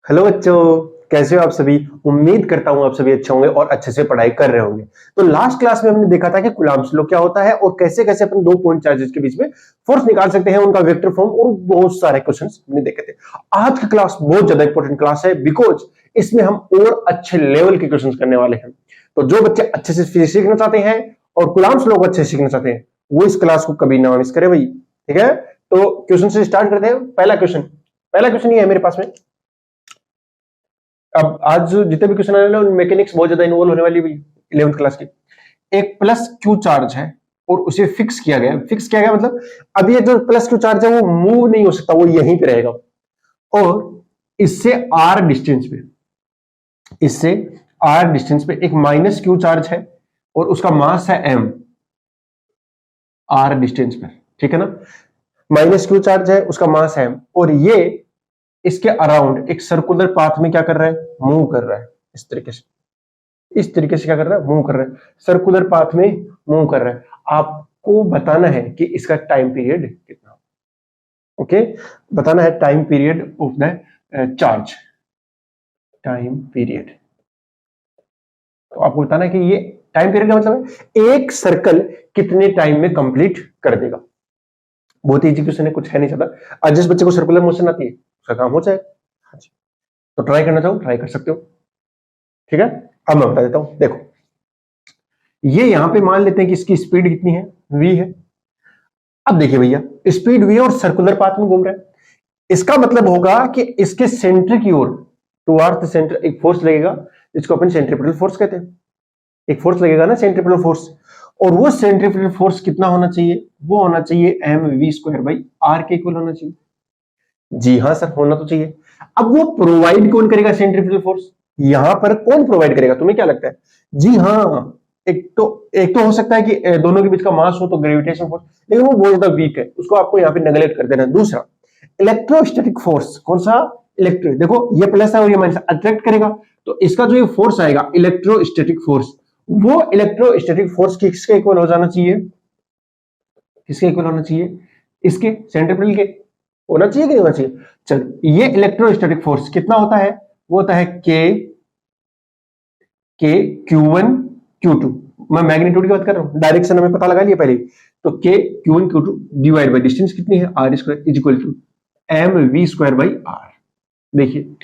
Hello बच्चों, कैसे हो आप सभी। उम्मीद करता हूं आप सभी अच्छे होंगे और अच्छे से पढ़ाई कर रहे होंगे। तो लास्ट क्लास में हमने देखा था कि कूलम्ब्स लॉ क्या होता है और कैसे कैसे अपन दो पॉइंट चार्जेस के बीच में फोर्स निकाल सकते हैं, उनका वेक्टर फॉर्म और बहुत सारे क्वेश्चंस हमने देखे थे। आज की क्लास बहुत ज्यादा इंपॉर्टेंट क्लास है बिकॉज इसमें हम और अच्छे लेवल के क्वेश्चंस करने वाले हैं। तो जो बच्चे अच्छे से फिजिक्स सीखना चाहते हैं और कूलम्ब्स लॉ को अच्छे से सीखना चाहते हैं वो इस क्लास को कभी ना मिस करे भाई। ठीक है, तो क्वेश्चन से स्टार्ट करते हैं। पहला क्वेश्चन ये है मेरे पास में। अब आज जो जितने भी क्वेश्चन आने वाले हैं मैकेनिक्स बहुत ज्यादा इन्वॉल्व होने वाली है 11th क्लास की। एक प्लस क्यू चार्ज है और उसे फिक्स किया गया मतलब अब ये जो प्लस क्यू चार्ज है वो मूव नहीं हो सकता, वो यहीं पे रहेगा। और इससे आर डिस्टेंस पे इससे आर डिस्टेंस पे एक माइनस क्यू चार्ज है और उसका मास है एम आर डिस्टेंस पे। ठीक है ना, माइनस क्यू चार्ज है, उसका मास है एम, और ये इसके अराउंड एक सर्कुलर पाथ में क्या कर रहा है, मूव कर रहा है। इस तरीके से क्या कर रहा है, मूव कर रहा है, सर्कुलर पाथ में मूव कर रहा है। आपको बताना है कि इसका टाइम पीरियड कितना। ओके, बताना है time period of the charge, time period. तो आपको बताना है कि ये टाइम पीरियड का मतलब है एक सर्कल कितने टाइम में कंप्लीट कर देगा। बहुत इजी क्वेश्चन है, कुछ है नहीं ज्यादा। आज जिस बच्चे को सर्कुलर मोशन आती है उसका काम हो जाएगा। हाँ जी, तो ट्राई करना चाहो ट्राई कर सकते हो। ठीक है, अब मैं बता देता हूं, देखो ये यहां पे मान लेते हैं कि इसकी स्पीड कितनी है, v है। अब देखिए भैया, स्पीड v और सर्कुलर पाथ में घूम रहा है, इसका मतलब होगा कि इसके सेंटर की ओर टुवर्ड्स द सेंटर एक फोर्स लगेगा जिसको अपन सेंट्रीपिटल फोर्स कहते हैं। एक फोर्स लगेगा ना, सेंट्रीपिटल फोर्स, और वो सेंट्रीपिटल फोर्स कितना होना चाहिए, वो होना चाहिए M V square by R के इक्वल होना चाहिए। जी हाँ सर, होना तो चाहिए। अब वो प्रोवाइड कौन करेगा सेंट्रीफ्यूगल फोर्स, यहां पर कौन प्रोवाइड करेगा, तुम्हें क्या लगता है। जी हाँ, एक तो हो सकता है कि दोनों के बीच का मास हो तो ग्रेविटेशन फोर्स, लेकिन वो बहुत ज्यादा वीक है, उसको आपको यहाँ पे नेगलेक्ट कर देना। दूसरा इलेक्ट्रोस्टैटिक फोर्स, कौन सा, इलेक्ट्रो, देखो ये प्लस है और ये माइनस, अट्रैक्ट करेगा। तो इसका जो ये फोर्स आएगा इलेक्ट्रोस्टैटिक फोर्स, वो इलेक्ट्रोस्टैटिक फोर्स किसके इक्वल हो जाना चाहिए, किसके इक्वल होना चाहिए, इसके सेंट्रीपिटल के होना चाहिए कि नहीं होना चाहिए। चल, ये इलेक्ट्रोस्टैटिक फोर्स कितना होता है, वो होता है के Q1 Q2। मैं मैग्नीट्यूड की बात कर रहा हूं, डायरेक्शन हमें पता लगा लिया पहले। तो के Q1 Q2 divide by distance कितनी है, R square is equal to M V square by R. देखिए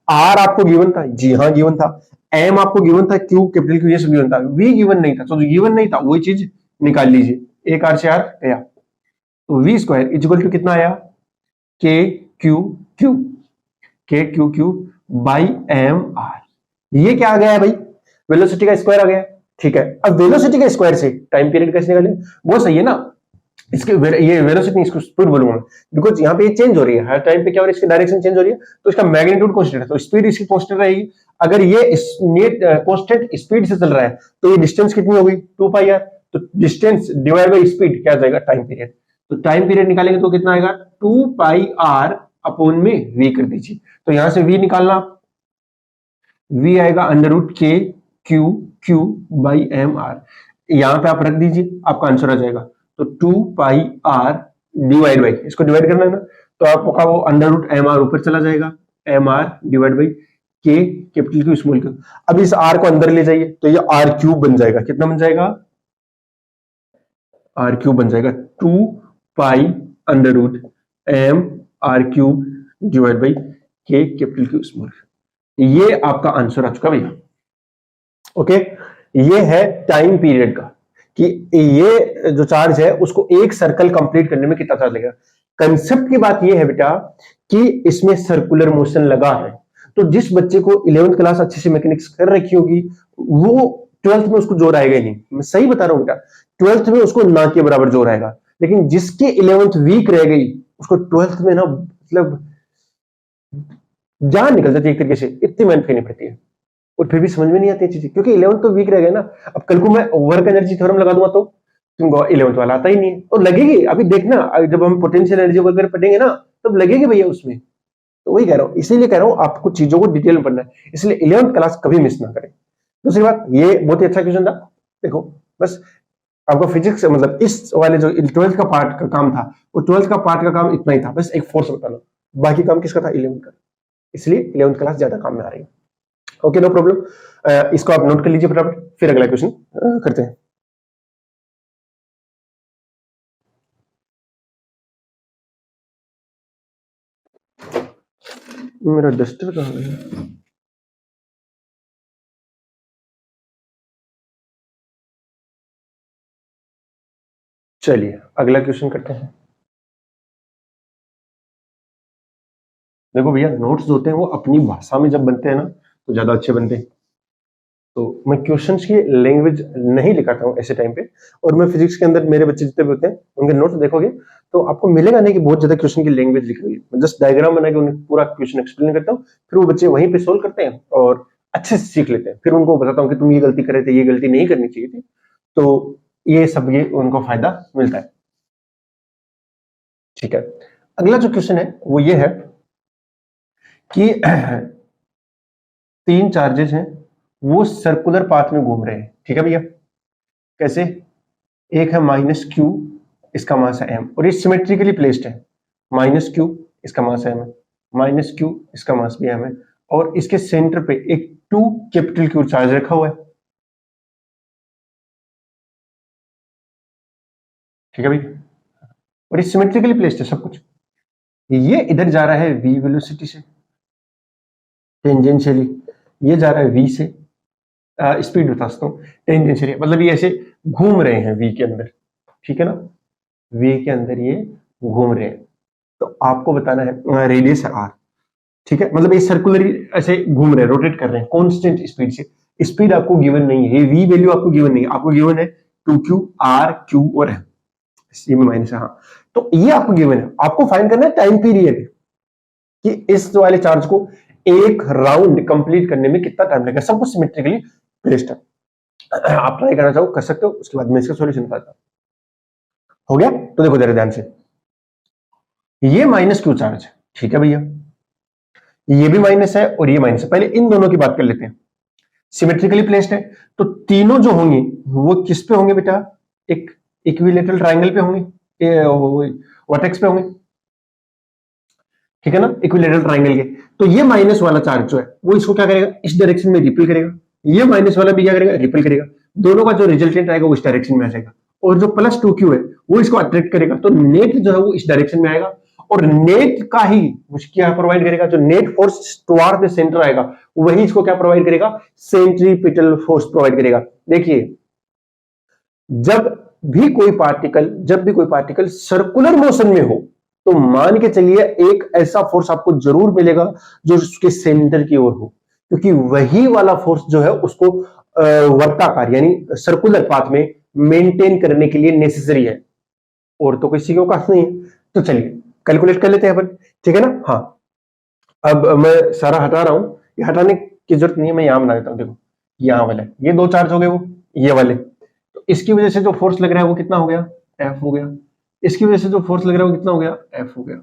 आर आपको गिवन था, जी हाँ गिवन था। एम आपको गिवन था, क्यू कैपिटल क्यू ये सब गिवन था, वी गिवन नहीं था। तो जो गिवन नहीं था वही चीज निकाल लीजिए, एक आर से आर गया, तो V square is equal to कितना आया, K Q Q K Q Q by M R. ये क्या आ गया है भाई, वेलोसिटी का स्क्वायर आ गया। ठीक है, अब वेलोसिटी के स्क्वायर से टाइम पीरियड कैसे निकालें, वो सही है ना। इसके ये वेलोसिटी, इसको स्पीड बोलूंगा बिकॉज यहाँ पे ये चेंज हो रही है हर टाइम पे, क्या हो रही है, इसकी डायरेक्शन चेंज हो रही है, तो इसका मैग्नीट्यूड कांस्टेंट है, तो स्पीड इसकी कांस्टेंट रहेगी। अगर ये कांस्टेंट स्पीड से चल रहा है तो ये डिस्टेंस कितनी होगी, 2 पाई आर। तो डिस्टेंस डिवाइड बाई स्पीड क्या जाएगा, टाइम पीरियड। तो टाइम पीरियड निकालेंगे तो कितना आएगा, 2 पाई आर अपॉन में वी कर दीजिए। तो यहां से वी निकालना, वी आएगा under root K Q Q by M R. यहां पे आप रख दीजिए, आपका आंसर आ जाएगा। तो 2 पाई आर डिवाइड बाई, इसको डिवाइड करना है ना, तो आपका वो अंडर रूट एम आर ऊपर चला जाएगा, M R divide by K capital Q small Q. अब इस आर को अंदर ले जाइए तो ये आर क्यूब बन जाएगा, कितना बन जाएगा, आर क्यूब बन जाएगा। 2 pi under root M R cube divide by K capital Q small Q. ये आपका आंसर आ चुका भैया। ओके, ये है टाइम पीरियड का, कि ये जो चार्ज है उसको एक सर्कल कंप्लीट करने में कितना चार्ज लगेगा। कंसेप्ट की बात ये है बेटा कि इसमें सर्कुलर मोशन लगा है, तो जिस बच्चे को 11th क्लास अच्छे से मैकेनिक्स कर रखी होगी वो 12th में उसको जोर आएगा ही नहीं। मैं सही बता रहा हूं बेटा, 12th में उसको ना के बराबर जोर आएगा, लेकिन जिसके 11th वीक रह गई उसको 12th में ना मतलब जान निकल जाती है एक तरीके से, इतनी मेहनत करनी पड़ती है और फिर भी समझ में नहीं आती चीजें, क्योंकि 11th तो वीक रह गए ना। अब कल को मैं वर्क एनर्जी थ्योरम लगा दूंगा तो तुमको 11th वाला आता ही नहीं है, और लगेगी अभी देखना, जब हम पोटेंशियल एनर्जी वगैरह पढ़ेंगे ना तब लगेगी भैया उसमें। तो वही कह रहा हूँ, इसीलिए कह रहा हूँ आपको चीजों को डिटेल में पढ़ना है, इसलिए 11th क्लास कभी मिस ना करें। दूसरी बात, ये बहुत ही अच्छा क्वेश्चन था। देखो बस आपका फिजिक्स मतलब इस वाले जो 12th का पार्ट का काम था, वो 12th का पार्ट का काम इतना ही था, बस एक फोर्स बताना, बाकी काम किसका था, 11th का। इसलिए 11th क्लास ज्यादा काम में आ रही है। ओके, नो प्रॉब्लम, इसको आप नोट कर लीजिए फटाफट, फिर अगला क्वेश्चन करते हैं। मेरा डस्टर कहाँ गया? चलिए अगला क्वेश्चन करते हैं। देखो भैया, नोट्स होते हैं वो अपनी भाषा में जब बनते हैं ना तो ज्यादा अच्छे बनते हैं। तो मैं क्वेश्चंस की लैंग्वेज नहीं लिखाता हूँ ऐसे टाइम पे। और मैं फिजिक्स के अंदर मेरे बच्चे जितने भी होते हैं उनके नोट्स देखोगे तो आपको मिलेगा नहीं कि बहुत ज्यादा क्वेश्चन की लैंग्वेज लिखी हुई है। मैं जस्ट डायग्राम बना के उन्हें पूरा क्वेश्चन एक्सप्लेन करता हूँ, फिर वो बच्चे वहीं पे सोल्व करते हैं और अच्छे से सीख लेते हैं। फिर उनको बताता हूँ कि तुम ये गलती कर रहे थे, ये गलती नहीं करनी चाहिए थी। तो ये सब ये उनको फायदा मिलता है। ठीक है, अगला जो क्वेश्चन है वो ये है कि 3 चार्जेस हैं, वो सर्कुलर पाथ में घूम रहे हैं। ठीक है भैया, कैसे? एक है -q, इसका मास है m, और ये सिमेट्रिकली प्लेस्ड है। -q, इसका मास है m है, -q, इसका मास भी m है, और इसके सेंटर पे एक 2 कैपिटल Q चार्ज रखा हुआ है। ठीक है भैया, और ये सिमेट्रिकली प्लेस्ड है सब कुछ। ये इधर जा रहा है v वेलोसिटी से टेंजेंशियली, ये जा रहा है v से स्पीड बता सकता हूँ टेंजेंशियली, मतलब ये ऐसे घूम रहे हैं v के अंदर। ठीक है ना, v के अंदर ये घूम रहे हैं। तो आपको बताना है रेडियस है r। ठीक है, मतलब ये सर्कुलरली ऐसे घूम रहे हैं, रोटेट कर रहे हैं कांस्टेंट स्पीड से। स्पीड आपको गिवन नहीं है, ये v वैल्यू आपको गिवन नहीं है, आपको गिवन है 2q, r, q और m, इसी में माइनस है। हाँ, तो ये आपको गिवन है, आपको फाइंड करना है टाइम पीरियड कि इस वाले चार्ज को एक राउंड कंप्लीट करने में कितना टाइम लगेगा। सब कुछ सिमेट्रिकली प्लेस्ड है। आप ट्राई करना चाहो कर सकते हो, उसके बाद मैं इसका सॉल्यूशन बताता हूं। हो गया? तो देखो जरा ध्यान से, ये -q चार्ज है। ठीक है भैया, ये भी माइनस है और ये माइनस है। पहले इन दोनों की बात कर लेते हैं। सिमेट्रिकली प्लेस्ड है तो तीनों जो होंगे वो किस पे होंगे बेटा? एक इक्विलेटरल ट्रायंगल पे होंगे, वर्टेक्स पे होंगे। ठीक है ना, इक्विलेटरल ट्रायंगल के। तो ये माइनस वाला चार्ज जो है वो इसको क्या करेगा? इस डायरेक्शन में रिपेल करेगा। ये माइनस वाला भी क्या करेगा? रिपेल करेगा। दोनों का जो रिजल्टेंट आएगा वो इस डायरेक्शन में आ जाएगा, और जो +2q है वो इसको अट्रैक्ट करेगा। तो नेट जो है वो इस डायरेक्शन में आएगा, और नेट का ही क्या प्रोवाइड करेगा? जो net force toward the centre आएगा वही इसको क्या प्रोवाइड करेगा? सेंट्रीपिटल फोर्स प्रोवाइड करेगा। देखिए, जब जब भी कोई पार्टिकल सर्कुलर मोशन में हो तो मान के चलिए एक ऐसा फोर्स आपको जरूर मिलेगा जो उसके सेंटर की ओर हो, क्योंकि वही वाला फोर्स जो है उसको वर्ताकार यानी सर्कुलर पाथ में मेंटेन करने के लिए नेसेसरी है, और तो किसी के औकात नहीं है। तो चलिए कैलकुलेट कर लेते हैं अपन। ठीक है ना? हाँ, अब मैं सारा हटा रहा हूं, ये हटाने की जरूरत नहीं है, मैं यहां बना देता हूं। देखो यहां वाले ये 2 चार्ज हो गए, वो ये वाले। तो इसकी वजह से जो फोर्स लग रहा है वो कितना हो गया? F हो गया। इसकी वजह से जो फोर्स लग रहा है वो कितना हो गया? F हो गया।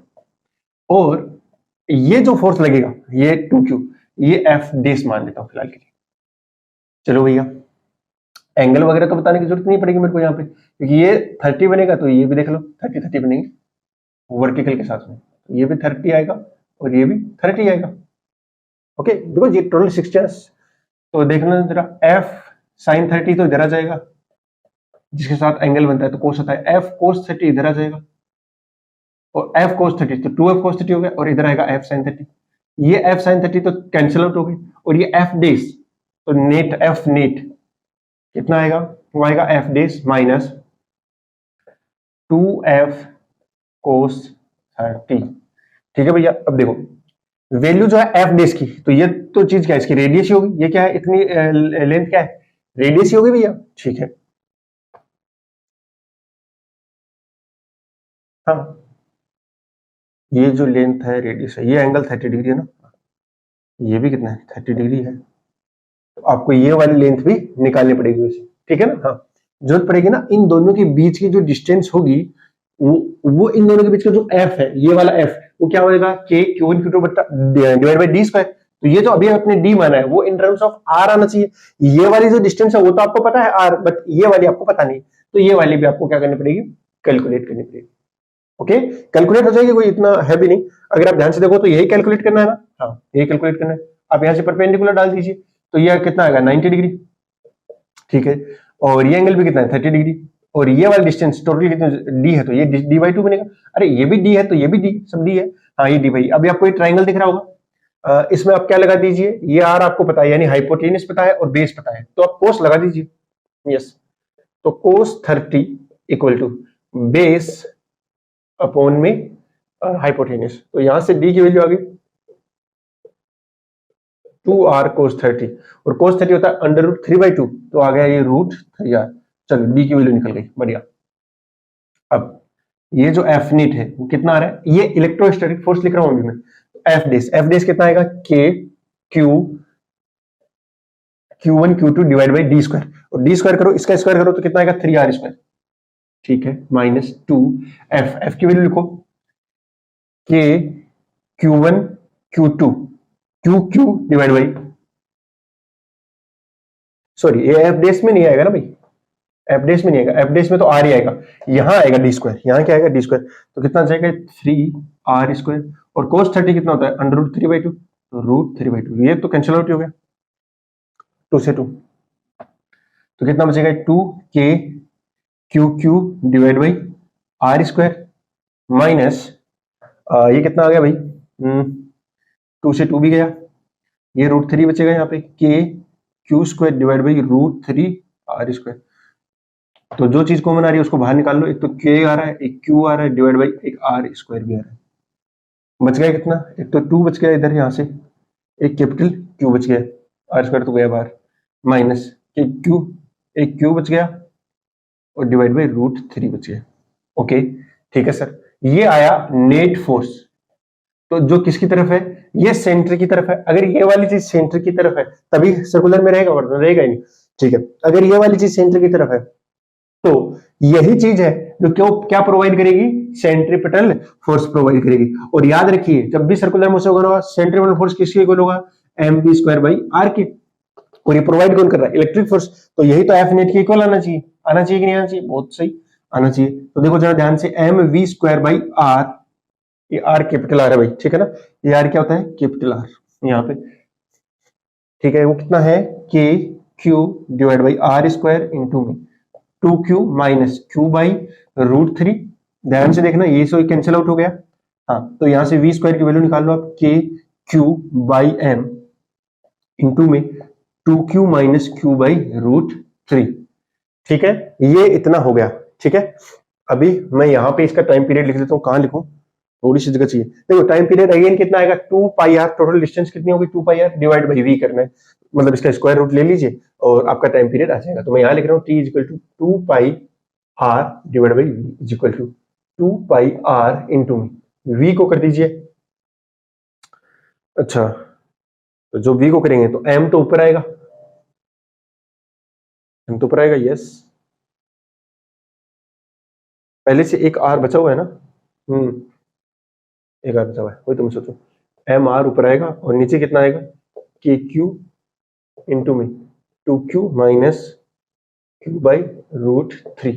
और ये जो फोर्स लगेगा ये 2q, ये F डेस मान लेता हूं फिलहाल के लिए। चलो भैया, एंगल वगैरह तो बताने की जरूरत नहीं पड़ेगी मेरे को यहाँ पे, क्योंकि ये 30 बनेगा तो ये भी देख लो 30 बनेंगे वर्टिकल के साथ में। ये भी 30 आएगा और ये भी 30 आएगा। ओके, बिकॉज ये टोटल 60 है। तो देखना जरा, F sin 30 तो इधर आ जाएगा, जिसके साथ एंगल बनता है तो कोस होता है। F cos 30 इधर आ जाएगा, और F cos 30 तो 2F cos 30 हो गया, और इधर आएगा F sin 30। ये F sin 30 तो कैंसिल आउट हो गई, और ये F डेस, तो नेट F नेट कितना आएगा? वो आएगा F डेस माइनस 2F cos 30। ठीक है भैया, अब देखो वैल्यू जो है F डेस की, तो ये तो चीज क्या है? इसकी रेडियस ही होगी। ये क्या है? इतनी लेंथ क्या है? रेडियस ही होगी भैया। ठीक है, हाँ, ये जो लेंथ है रेडियस है, ये एंगल 30 डिग्री है ना, ये भी कितना है? 30 डिग्री है। तो आपको ये वाली लेंथ भी निकालनी पड़ेगी वैसे। ठीक है ना? हाँ, जरूरत पड़ेगी ना, इन दोनों के बीच की जो डिस्टेंस होगी वो इन दोनों के बीच का जो f है, ये वाला f, वो क्या होगा? k q1 q2 divide by d square. तो ये जो अभी आपने d माना है वो इन टर्म्स ऑफ r आना चाहिए। ये वाली जो डिस्टेंस है वो तो आपको पता है r, बट ये वाली आपको पता नहीं, तो ये वाली भी आपको क्या करनी पड़ेगी? कैलकुलेट करनी पड़ेगी। ओके, कैलकुलेट हो जाएगी, कोई इतना है भी नहीं। अगर आप ध्यान से देखो तो यही कैलकुलेट करना है ना, हाँ यही कैलकुलेट करना है। आप यहाँ से परपेंडिकुलर डाल दीजिए तो यह कितना आएगा 90 डिग्री, ठीक है। और ये एंगल भी कितना है 30 डिग्री, और ये वाला डिस्टेंस टोटल कितना डी है, तो ये डी बाई 2 बनेगा। अरे ये भी डी है तो ये भी डी, सब डी है, हाँ ये डी बाई। अभी आपको ये ट्राइंगल दिख रहा होगा, इसमें आप क्या लगा दीजिए, ये आर आपको पता है, यानी हाइपोटेनस पता है और बेस पता है, तो आप कोस लगा दीजिए। यस, तो कोस 30 इक्वल टू बेस अपॉन में हाइपोटेनस, तो यहां से डी की वैल्यू आ गई 2r cos 30, और cos 30 होता है अंडर रूट 3/2, तो आ गया ये रूट 3r। चलो डी की वैल्यू निकल गई, बढ़िया। अब ये जो एफ नीट है वो कितना आ रहा है, ये इलेक्ट्रोस्टैटिक फोर्स लिख रहा हूं अभी मैं, एफ डेस कितना आएगा, के Q1 Q2 divide by d square, और डी स्क्वायर करो, इसका स्क्वायर करो तो कितना आएगा 3r स्क्वायर, ठीक है, माइनस 2 एफ की वैल्यू लिखो, के Q1 Q2 QQ divide by, sorry ये एफ डेस में नहीं आएगा ना भाई, एफ डेस में नहीं आएगा, एफ डेस में तो आर ही आएगा, यहां आएगा डी स्क्वायर, यहां क्या आएगा डी स्क्वायर, तो कितना जाएगा 3r स्क्वायर, और cos 30 कितना होता है अंडर रूट 3/2, तो रूट 3/2, ये तो कैंसिल आउट हो गया 2 से 2, तो कितना बचेगा 2k QQ divide by are square minus ये कितना आ गया भाई 2 से 2 भी गया, ये रूट 3 बचेगा यहाँ पे, K Q square divide by root 3r square, तो जो चीज कॉमन आ रही है उसको बाहर निकाल लो, एक तो k आ रहा है, एक q आ रहा है, डिवाइड बाई एक r स्क्वायर भी आ रहा है, बच गया कितना, एक तो 2 बच गया इधर यहाँ से, एक कैपिटल q बच गया, r स्क्वायर तो गया बाहर, माइनस एक q बच गया, और डिवाइड बाई रूट 3 बच गया। ओके ठीक है सर, ये आया नेट फोर्स, तो जो किसकी तरफ है, ये सेंटर की तरफ है। अगर ये वाली चीज सेंटर की तरफ है तभी सर्कुलर में रहेगा, वरना रहेगा ही नहीं, ठीक है। अगर ये वाली चीज सेंटर की तरफ है तो यही चीज है जो क्यों क्या प्रोवाइड करेगी, सेंट्रीपिटल फोर्स प्रोवाइड करेगी। और याद रखिए जब भी सर्कुलर मोशन होगा सेंट्रीपिटल फोर्स किसके इक्वल होगा, mv स्क्वायर बाई आर के, और ये प्रोवाइड कौन कर रहा है, इलेक्ट्रिक फोर्स, तो यही तो एफ नेट के इक्वल आना चाहिए, आना चाहिए कि नहीं आना चाहिए, बहुत सही आना चाहिए। तो देखो जरा ध्यान से mv स्क्वायर बाई आर, ये आर कैपिटल आर है भाई, ठीक है ना, ये आर क्या होता है कैपिटल आर यहाँ पे, ठीक है, वो कितना है के Q divide by are square into में 2q minus Q by root 3, ध्यान से देखना ये सो कैंसिल आउट हो गया, हाँ तो यहां से v स्क्वायर की वैल्यू निकाल लो आप, के क्यू बाई एम इंटू में 2q minus Q by root 3, ठीक है, ये इतना हो गया, ठीक है। अभी मैं यहाँ पे इसका टाइम पीरियड लिख देता हूँ, कहाँ लिखूं, थोड़ी सी जगह चाहिए। देखो टाइम पीरियड अगेन कितना आएगा 2 पाई आर, टोटल डिस्टेंस कितनी होगी 2 pi R divide by we करना है, मतलब इसका स्क्वायर रूट ले लीजिए और आपका टाइम पीरियड आ जाएगा। तो मैं यहाँ लिख रहा हूँ T equal to 2 pi R divide by V equal to 2 pi R into में वी को कर दीजिए, अच्छा तो जो वी को करेंगे तो एम तो ऊपर आएगा, एम तो ऊपर आएगा, यस पहले से एक आर बचा हुआ है ना, एक आर बचा हुआ है, वही तो मैं सोचूं, एम आर ऊपर आएगा और नीचे कितना आएगा के क्यू इंटू में 2q minus Q by root 3,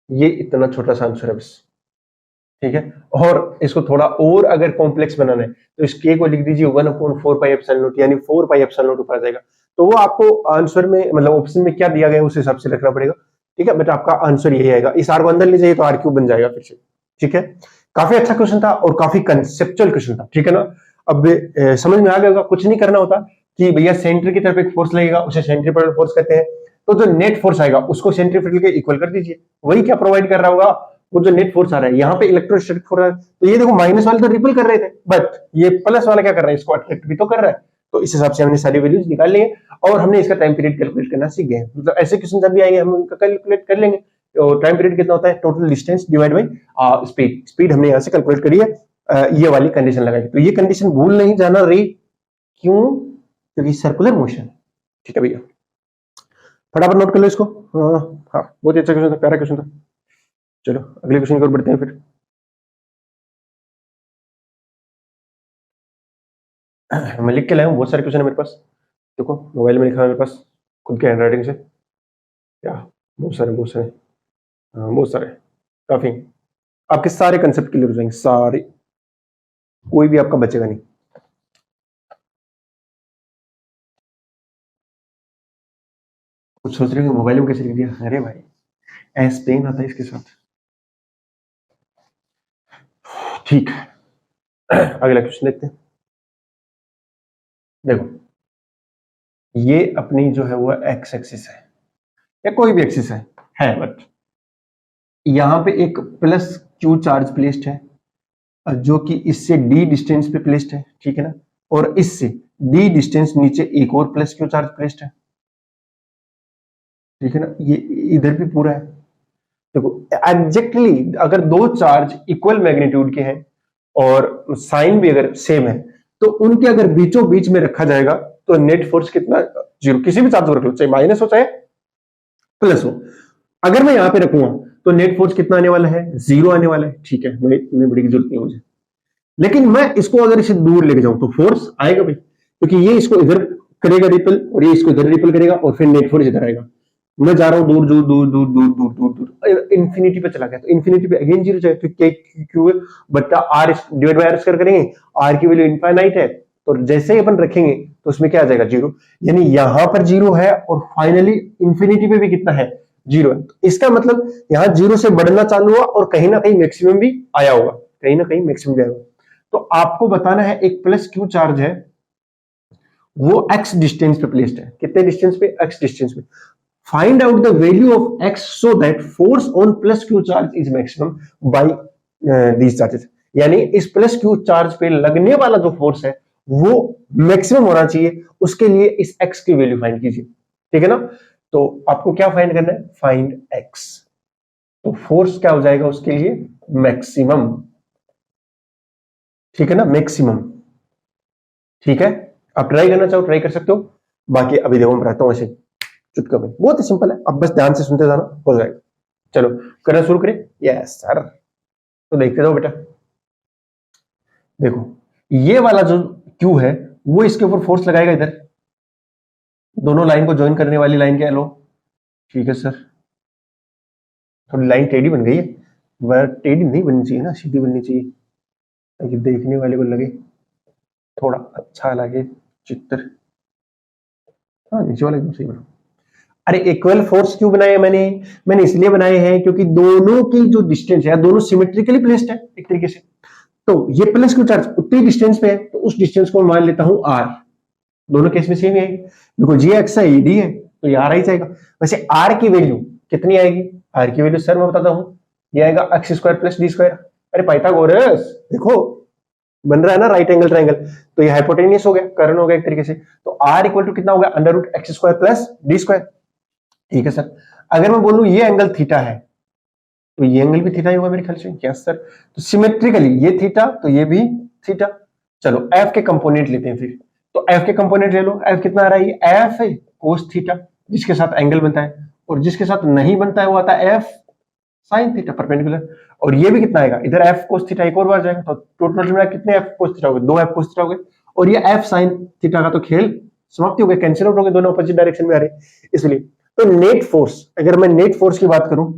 ये इतना छोटा सा आंसर है बस, ठीक है। और इसको थोड़ा और अगर कॉम्प्लेक्स बनाना है तो इस k को लिख दीजिए 1/4 पाई एप्सिलॉन नॉट, यानी 4 पाई एप्सिलॉन नॉट ऊपर आ जाएगा, तो वो आपको आंसर में मतलब ऑप्शन में क्या दिया गया है उस हिसाब से रखना पड़ेगा, ठीक है, बट आपका आंसर यही आएगा, इस आर को अंदर ले जाइए तो आर क्यूब बन जाएगा फिर से, ठीक है। काफी अच्छा क्वेश्चन था और काफी कंसेप्चुअल क्वेश्चन था, ठीक है ना। अब समझ में आ गया होगा, कुछ नहीं करना होता कि भैया सेंटर की तरफ एक फोर्स लगेगा उसे सेंट्रीपिटल फोर्स कहते हैं, तो जो नेट फोर्स आएगा उसको सेंट्रीपिटल के इक्वल कर दीजिए, वही क्या प्रोवाइड कर रहा होगा, वो जो नेट फोर्स आ रहा है, यहाँ पे इलेक्ट्रोस्टैटिक फोर्स आ रहा है, तो ये देखो माइनस वाले तो रिपल कर रहे थे, बट ये प्लस वाला क्या कर रहा है, इसको अट्रैक्ट भी तो कर रहा है, तो इस हिसाब से हमने सारी वैल्यूज निकाल ली है और हमने इसका टाइम पीरियड कैलकुलेट करना सीख गए, मतलब ऐसे क्वेश्चन जब भी आएंगे हम उनका कैलकुलेट कर लेंगे। तो टाइम पीरियड कितना होता है, total distance divide by speed, speed हमने यहाँ से कैलकुलेट करी है, ये वाली कंडीशन लगाई, तो ये कंडीशन भूल नहीं जाना रे, क्यों, क्योंकि सर्कुलर मोशन, ठीक है भैया, फटाफट नोट कर लो इसको। हाँ बहुत ही अच्छा क्वेश्चन था, प्यारा क्वेश्चन था। चलो अगले क्वेश्चन की ओर बढ़ते हैं फिर। मैं लिख के लाया हूँ, बहुत सारे क्वेश्चन है मेरे पास, देखो मोबाइल में लिखा है मेरे पास खुद के हैंडराइटिंग से, क्या बहुत सारे बहुत सारे, हाँ बहुत सारे, काफी। आपके सारे कंसेप्ट क्लियर हो जाएंगे, सारे, कोई भी आपका बचेगा नहीं। कुछ सोच रहे हो मोबाइल में कैसे लिख दिया? अरे भाई एस पेन आता है इसके साथ। ठीक है, अगला क्वेश्चन देखते हैं। देखो ये अपनी जो है वो एक्स एक्सिस है या कोई भी एक्सिस है बट यहां पे एक प्लस क्यू चार्ज प्लेस्ड है जो कि इससे डी डिस्टेंस पे प्लेस्ड है, ठीक है ना, और इससे डी डिस्टेंस नीचे एक और प्लस क्यू चार्ज प्लेस्ड है, ठीक है ना, ये इधर भी पूरा है। देखो एग्जैक्टली अगर दो चार्ज इक्वल मैग्नीट्यूड के हैं और साइन भी अगर सेम है तो उनके अगर बीचों बीच में रखा जाएगा तो नेट फोर्स कितना, जीरो, किसी भी चार्ज को रख लो, चाहे माइनस हो चाहे प्लस हो, अगर मैं यहां पे रखूंगा तो नेट फोर्स कितना आने वाला है, जीरो आने वाला है, ठीक है, मैं बड़ी की जरूरत नहीं मुझे। लेकिन मैं इसको अगर इसे दूर लेके जाऊं तो फोर्स आएगा भाई, क्योंकि ये इसको इधर करेगा रिपल और ये इसको इधर रिपल करेगा और फिर नेट फोर्स इधर आएगा। मैं जा रहा हूं दूर दूर दूर दूर दूर दूर दूर दूर इंफिनिटी पे चला गया तो इंफिनिटी पे अगेन जीरो जाए, तो के क्यू बट्टा R divide by are square करेंगे, आर की वैल्यू इनफाइनाइट है तो जैसे ही अपन रखेंगे तो उसमें क्या आ जाएगा, जीरो, यानी यहां पर जीरो है और फाइनली इंफिनिटी पे भी कितना है, जीरो है। तो इसका मतलब यहां जीरो से बढ़ना चालू हुआ और कहीं ना कहीं मैक्सिमम भी आया होगा, कहीं ना कहीं मैक्सिमम भी आया होगा। तो आपको बताना है एक प्लस क्यू चार्ज है वो एक्स डिस्टेंस पे प्लेस्ड है, कितने डिस्टेंस पे, एक्स डिस्टेंस पे। Find out the value of x so that force on plus q charge is maximum by these charges। यानी इस प्लस क्यू चार्ज पे लगने वाला जो फोर्स है वो मैक्सिमम होना चाहिए, उसके लिए इस x की वैल्यू फाइंड कीजिए, ठीक है ना। तो आपको क्या फाइंड करना है, फाइंड x, तो फोर्स क्या हो जाएगा उसके लिए, मैक्सिमम, ठीक है ना, मैक्सिमम, ठीक है। आप ट्राई करना चाहो ट्राई कर सकते हो, बाकी अभी देखो मैं बताता हूं ऐसे चुटका में, बहुत ही सिंपल है, अब बस ध्यान से सुनते जाना हो जाएगा। चलो करना शुरू करें, यस सर, तो देखते जाओ बेटा। देखो ये वाला जो क्यू है वो इसके ऊपर फोर्स लगाएगा इधर, दोनों लाइन को ज्वाइन करने वाली लाइन क्या है, लो, ठीक है सर, थोड़ी लाइन टेढ़ी बन गई है, वह टेढ़ी नहीं बननी चाहिए ना, सीधी बननी चाहिए ताकि देखने वाले को लगे थोड़ा अच्छा लगे चित्र। हाँ नीचे वाला एकदम सही बना। अरे इक्वल फोर्स क्यों बनाए मैंने इसलिए बनाए हैं क्योंकि दोनों की जो डिस्टेंस है दोनों सिमेट्रिकली प्लेस्ड है एक तरीके से, तो ये प्लस क्यू चार्ज उतनी डिस्टेंस पे है तो उस डिस्टेंस को मान लेता हूं आर, दोनों केस में सेम ही आएगी, देखो जी एक्स है ईडी है तो ये आर ही जाएगा। वैसे आर की वैल्यू कितनी आएगी, आर की वैल्यू सर मैं बताता हूं, ये आएगा X square plus D square. अरे पाइथागोरस देखो बन रहा है ना राइट एंगल ट्राइंगल, तो ये हाइपोटेनियस हो गया, कर्ण हो गया एक तरीके से, तो आर इक्वल टू कितना होगा, under root X square plus D square, ठीक है सर। अगर मैं बोलूं ये एंगल थीटा है तो ये एंगल भी थीटा ही होगा मेरे ख्याल से, यस सर, तो सिमेट्रिकली ये थीटा तो ये भी थीटा। चलो एफ के कंपोनेंट लेते हैं फिर, तो एफ के कंपोनेंट ले लो, एफ कितना आ रहा है, एफ है कोस थीटा जिसके साथ एंगल बनता है, और जिसके साथ नहीं बनता है वो आता है एफ साइन थीटा परपेंडिकुलर, और ये भी कितना आएगा इधर एफ कोस थीटा एक और बार जाएगा, तो टोटल में कितने एफ कोस थीटा हो गए, दो एफ कोस थीटा हो गए, और ये एफ साइन थीटा का तो खेल समाप्ति हो गया, कैंसिल आउट हो गए, दोनों अपोजिट डायरेक्शन में आ रहे, इसलिए तो नेट फोर्स, अगर मैं नेट फोर्स की बात करूं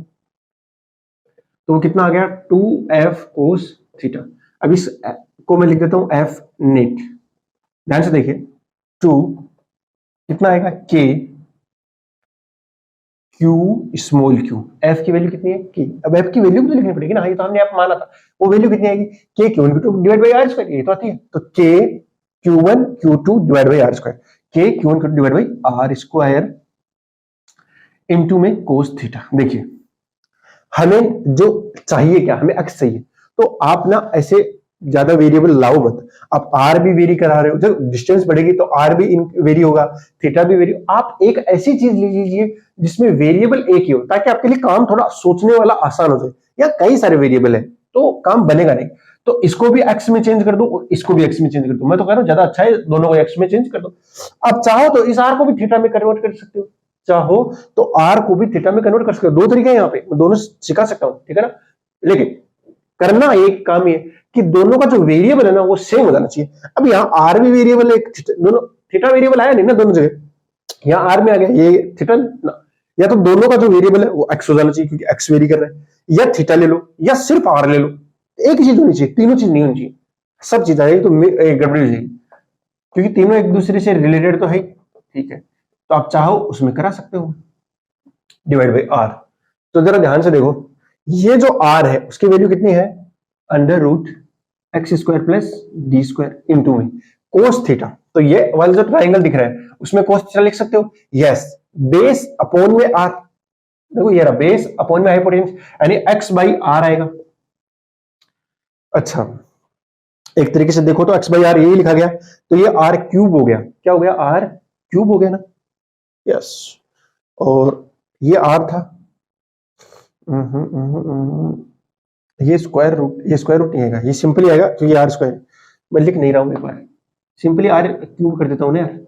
तो वो कितना आ गया, 2f कोस थीटा। अब इस को मैं लिख देता हूं f नेट, ध्यान से देखिए, 2 कितना आएगा k q small q, f की वैल्यू कितनी है k, अब f की वैल्यू भी तो लिखनी पड़ेगी ना, ये तो हमने आप माना था, वो वैल्यू कितनी आएगी, k q1 divide by r square, ये तो आती है, तो k q1 q2 divide by r square, k q1 q2 divide by r square into में कोस थीटा। देखिए हमें जो चाहिए क्या, हमें एक्स चाहिए, तो आप ना ऐसे ज्यादा वेरिएबल लाओ मत, आप आर भी वेरी करा रहे हो, जब डिस्टेंस बढ़ेगी तो आर भी वेरी होगा, थीटा भी वेरी, आप एक ऐसी चीज ले लीजिए जिसमें वेरिएबल एक ही हो, ताकि आपके लिए काम थोड़ा सोचने वाला आसान हो जाए, या कई सारे वेरिएबल है तो काम बनेगा नहीं, तो इसको भी एक्स में चेंज कर दो और इसको भी एक्स में चेंज कर दो, मैं तो कह रहा हूं ज्यादा अच्छा है दोनों को एक्स में चेंज कर दो। आप चाहो तो इस आर को भी थीटा में कन्वर्ट कर सकते हो, चाहो तो आर को भी थीटा में कन्वर्ट कर सकते हो, दो तरीके हैं यहाँ पे, मैं दोनों सिखा सकता हूं, ठीक है ना, लेकिन करना एक काम ये कि दोनों का जो वेरिएबल है ना वो सेम हो जाना चाहिए। अब यहाँ आर भी वेरिएबल है, दोनों थीटा वेरिएबल आया नहीं ना दोनों जगह, यहाँ आर में आ गया ये थीटा ना, या तो दोनों का जो वेरिएबल है वो एक्स हो जाना चाहिए क्योंकि एक्स वेरी कर रहा है, या थीटा ले लो या सिर्फ आर ले लो, एक ही चीज होनी चाहिए, तीनों चीज नहीं होनी चाहिए। सब चीज आएगी तो गड़बड़ी हो जाएगी, क्योंकि तीनों एक दूसरे से रिलेटेड तो है, ठीक है। तो आप चाहो उसमें करा सकते हो डिवाइड बाई आर। तो जरा ध्यान से देखो, ये जो आर है उसकी वैल्यू कितनी है, under root X square plus D square into में कोस थीटा। तो ये वाला जो ट्राइंगल दिख रहा है उसमें कोस थीटा लिख सकते हो, यस, बेस अपॉन में आर। देखो ये रहा बेस अपॉन में हाइपोटेन्यूस, यानी एक्स बाई आर आएगा। अच्छा, एक तरीके से देखो तो एक्स बाई आर यही लिखा गया, तो ये आर क्यूब हो गया। क्या हो गया, आर क्यूब हो गया ना, यस। और ये आर था, ये स्क्वायर रूट, ये स्क्वायर रूट नहीं आएगा, ये सिंपली आएगा क्योंकि आर स्क्वायर। मैं लिख नहीं रहा हूं, एक बार सिंपली आर क्यूब कर देता हूं ना यार।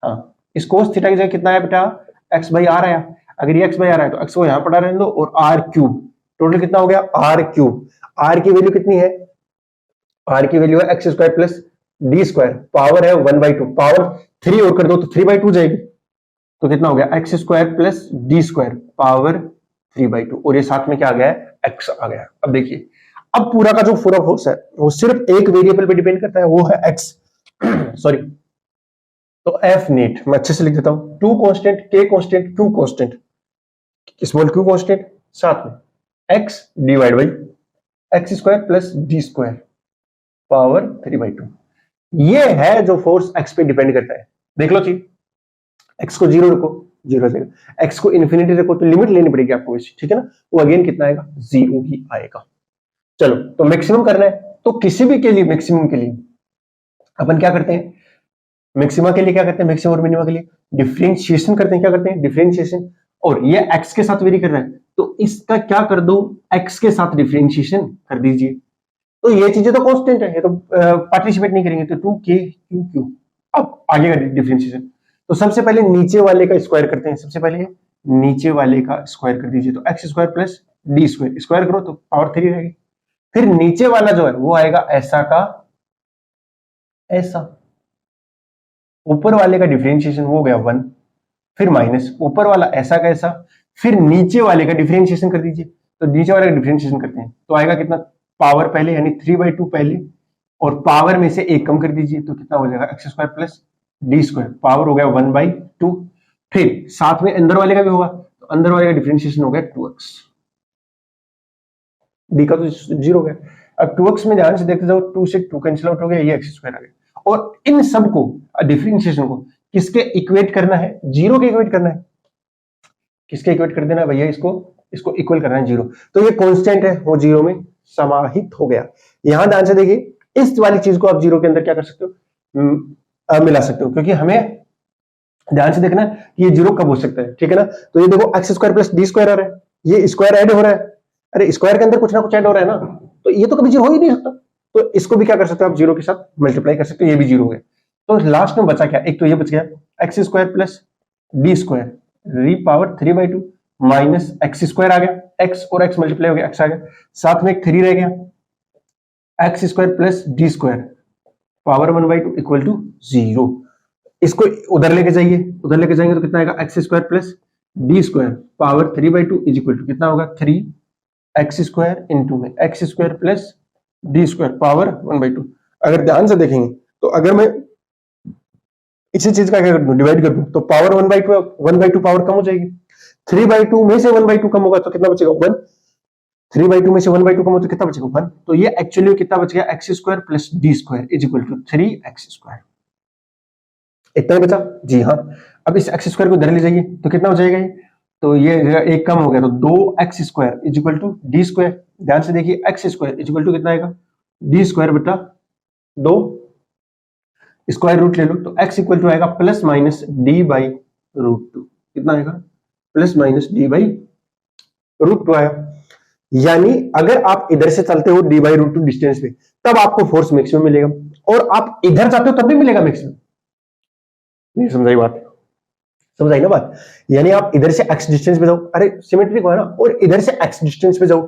हाँ, इस कोस थीटा की जगह कितना है बेटा, एक्स बाई आर आया। अगर ये एक्स बाई आर है तो एक्स को यहां पड़ा रहने दो और आर क्यूब, टोटल कितना हो गया, आर क्यूब। आर की वैल्यू कितनी है, आर की वैल्यू है x square plus D square, power है 1/2, पावर 3 और कर दो तो 3/2 जाएगी। तो कितना हो गया, X square plus D square power 3/2, और ये साथ में क्या आ गया है, एक्स आ गया। अब देखिए, अब पूरा का जो पूरा फोर्स है वो सिर्फ एक वेरिएबल पे डिपेंड करता है, वो है एक्स सॉरी। तो एफ नेट मैं अच्छे से लिख देता हूं, टू कांस्टेंट, के constant, Q constant, small Q constant, साथ में x divide by x square plus D square power 3/2। ये है जो फोर्स एक्स पे डिपेंड करता है। देख लो जी, एक्स को 0 रखो, 0 जाएगा, एक्स को इन्फिनिटी रखो तो लिमिट लेनी पड़ेगी आपको वैसे, ठीक है ना, वो अगेन कितना आएगा, 0 ही आएगा। चलो, तो मैक्सिमम करना है, तो किसी भी के लिए मैक्सिमम के लिए अपन क्या करते हैं, मैक्सिमा के लिए क्या करते हैं, मैक्सिमम और मिनिमा के लिए डिफरेंशिएशन करते हैं। क्या करते हैं, डिफरेंशिएशन। और ये एक्स के साथ वेरी कर रहा है तो इसका क्या कर दो, एक्स के साथ डिफरेंशिएशन कर दीजिए। तो ये चीजें तो कांस्टेंट है, ये तो पार्टिसिपेट नहीं करेंगे, तो 2k क्यू क्यू। अब आगे का डिफरेंशिएशन, तो सबसे पहले नीचे वाले का स्क्वायर करते हैं। सबसे पहले नीचे वाले का स्क्वायर कर दीजिए, तो x square plus D square, square करो तो पावर 3 रहेगी। फिर नीचे वाला जो है वो आएगा ऐसा का ऐसा, ऊपर वाले का डिफरेंशिएशन हो गया 1, फिर माइनस ऊपर वाला ऐसा का ऐसा, फिर नीचे वाले का डिफरेंशिएशन कर दीजिए। तो नीचे वाले का डिफरेंशिएशन करते हैं तो आएगा कितना, पावर पहले यानी 3/2 पहले, और पावर में से एक कम कर दीजिए तो कितना हो जाएगा, x square plus D square, power हो गया 1/2। फिर साथ में अंदर वाले का भी होगा, तो अंदर वाले का डिफरेंशिएशन हो गया 2x, डी का तो 0 हो गया। अब 2x में ध्यान से देखते जाओ, 2 से 2 कैंसिल आउट हो गया, ये एक्स स्क्वायर आ गया। और इन सबको डिफरेंशिएशन को किसके इक्वेट करना है, 0 के इक्वेट करना है। किसके इक्वेट कर देना है भैया, इसको इक्वल करना है 0। तो ये कांस्टेंट है वो 0 में समाहित हो गया। यहां ध्यान से देखिए, इस वाली चीज को आप 0 के अंदर क्या कर सकते हो, मिला सकते हो, क्योंकि हमें ध्यान से देखना कि ये 0 कब हो सकता है, ठीक है ना। तो ये देखो x square plus D square आ रहा है, ये स्क्वायर ऐड हो रहा है, अरे स्क्वायर के अंदर कुछ ना कुछ ऐड हो रहा है ना, तो ये तो कभी 0 हो ही नहीं सकता। तो इसको भी क्या कर सकते हो आप, 0 के साथ मल्टीप्लाई कर सकते हो, ये भी 0 हो गया। तो लास्ट में बचा क्या, एक तो ये बच गया X square plus D square री पावर 3/2 माइनस एक्स स्क्वायर आ गया, एक्स और एक्स मल्टीप्लाई हो गया, एक्स आ गया, साथ में एक 3 रह गया, X square plus D square power 1/2 equal to 0। इसको उधर लेके जाइए, उधर लेके जाएंगे तो कितना आएगा, X square plus D square power 3/2 is equal to कितना होगा, 3 एक्स स्क्वायर इंटू में X square plus D square power 1/2। अगर ध्यान से देखेंगे तो अगर मैं इसी चीज का क्या कर दूं, डिवाइड कर दूं, तो पावर 1/2 पावर कम हो जाएगी। 3/2 में से 1/2 कम होगा तो कितना बचेगा, 1। 3/2 में से 1/2 कम हो तो कितना बचेगा, 1। तो ये एक्चुअली कितना बच गया, X square plus D square is equal to 3x square. इतना ही बचा जी, हाँ। अब इस एक्स स्क्वायर को इधर ले जाइए तो कितना हो जाएगा, ये तो ये एक कम हो गया, तो 2x square is equal to D square. ध्यान से देखिए, X square is equal to कितना आएगा, डी स्क्वायर बटा 2, स्क्वायर रूट ले लो तो x इक्वल टू आएगा plus minus D by root 2। कितना आएगा, plus minus D by root 2 आया। यानी अगर आप इधर से चलते हो डी बाई रूट 2 डिस्टेंस पे, तब आपको फोर्स मैक्सिमम मिलेगा, और आप इधर जाते हो तब भी मिलेगा मैक्सिमम। नहीं समझाई बात, समझाई ना बात। यानी आप इधर से x डिस्टेंस पे जाओ, अरे सिमेट्रिक हो ना, और इधर से x डिस्टेंस पे जाओ,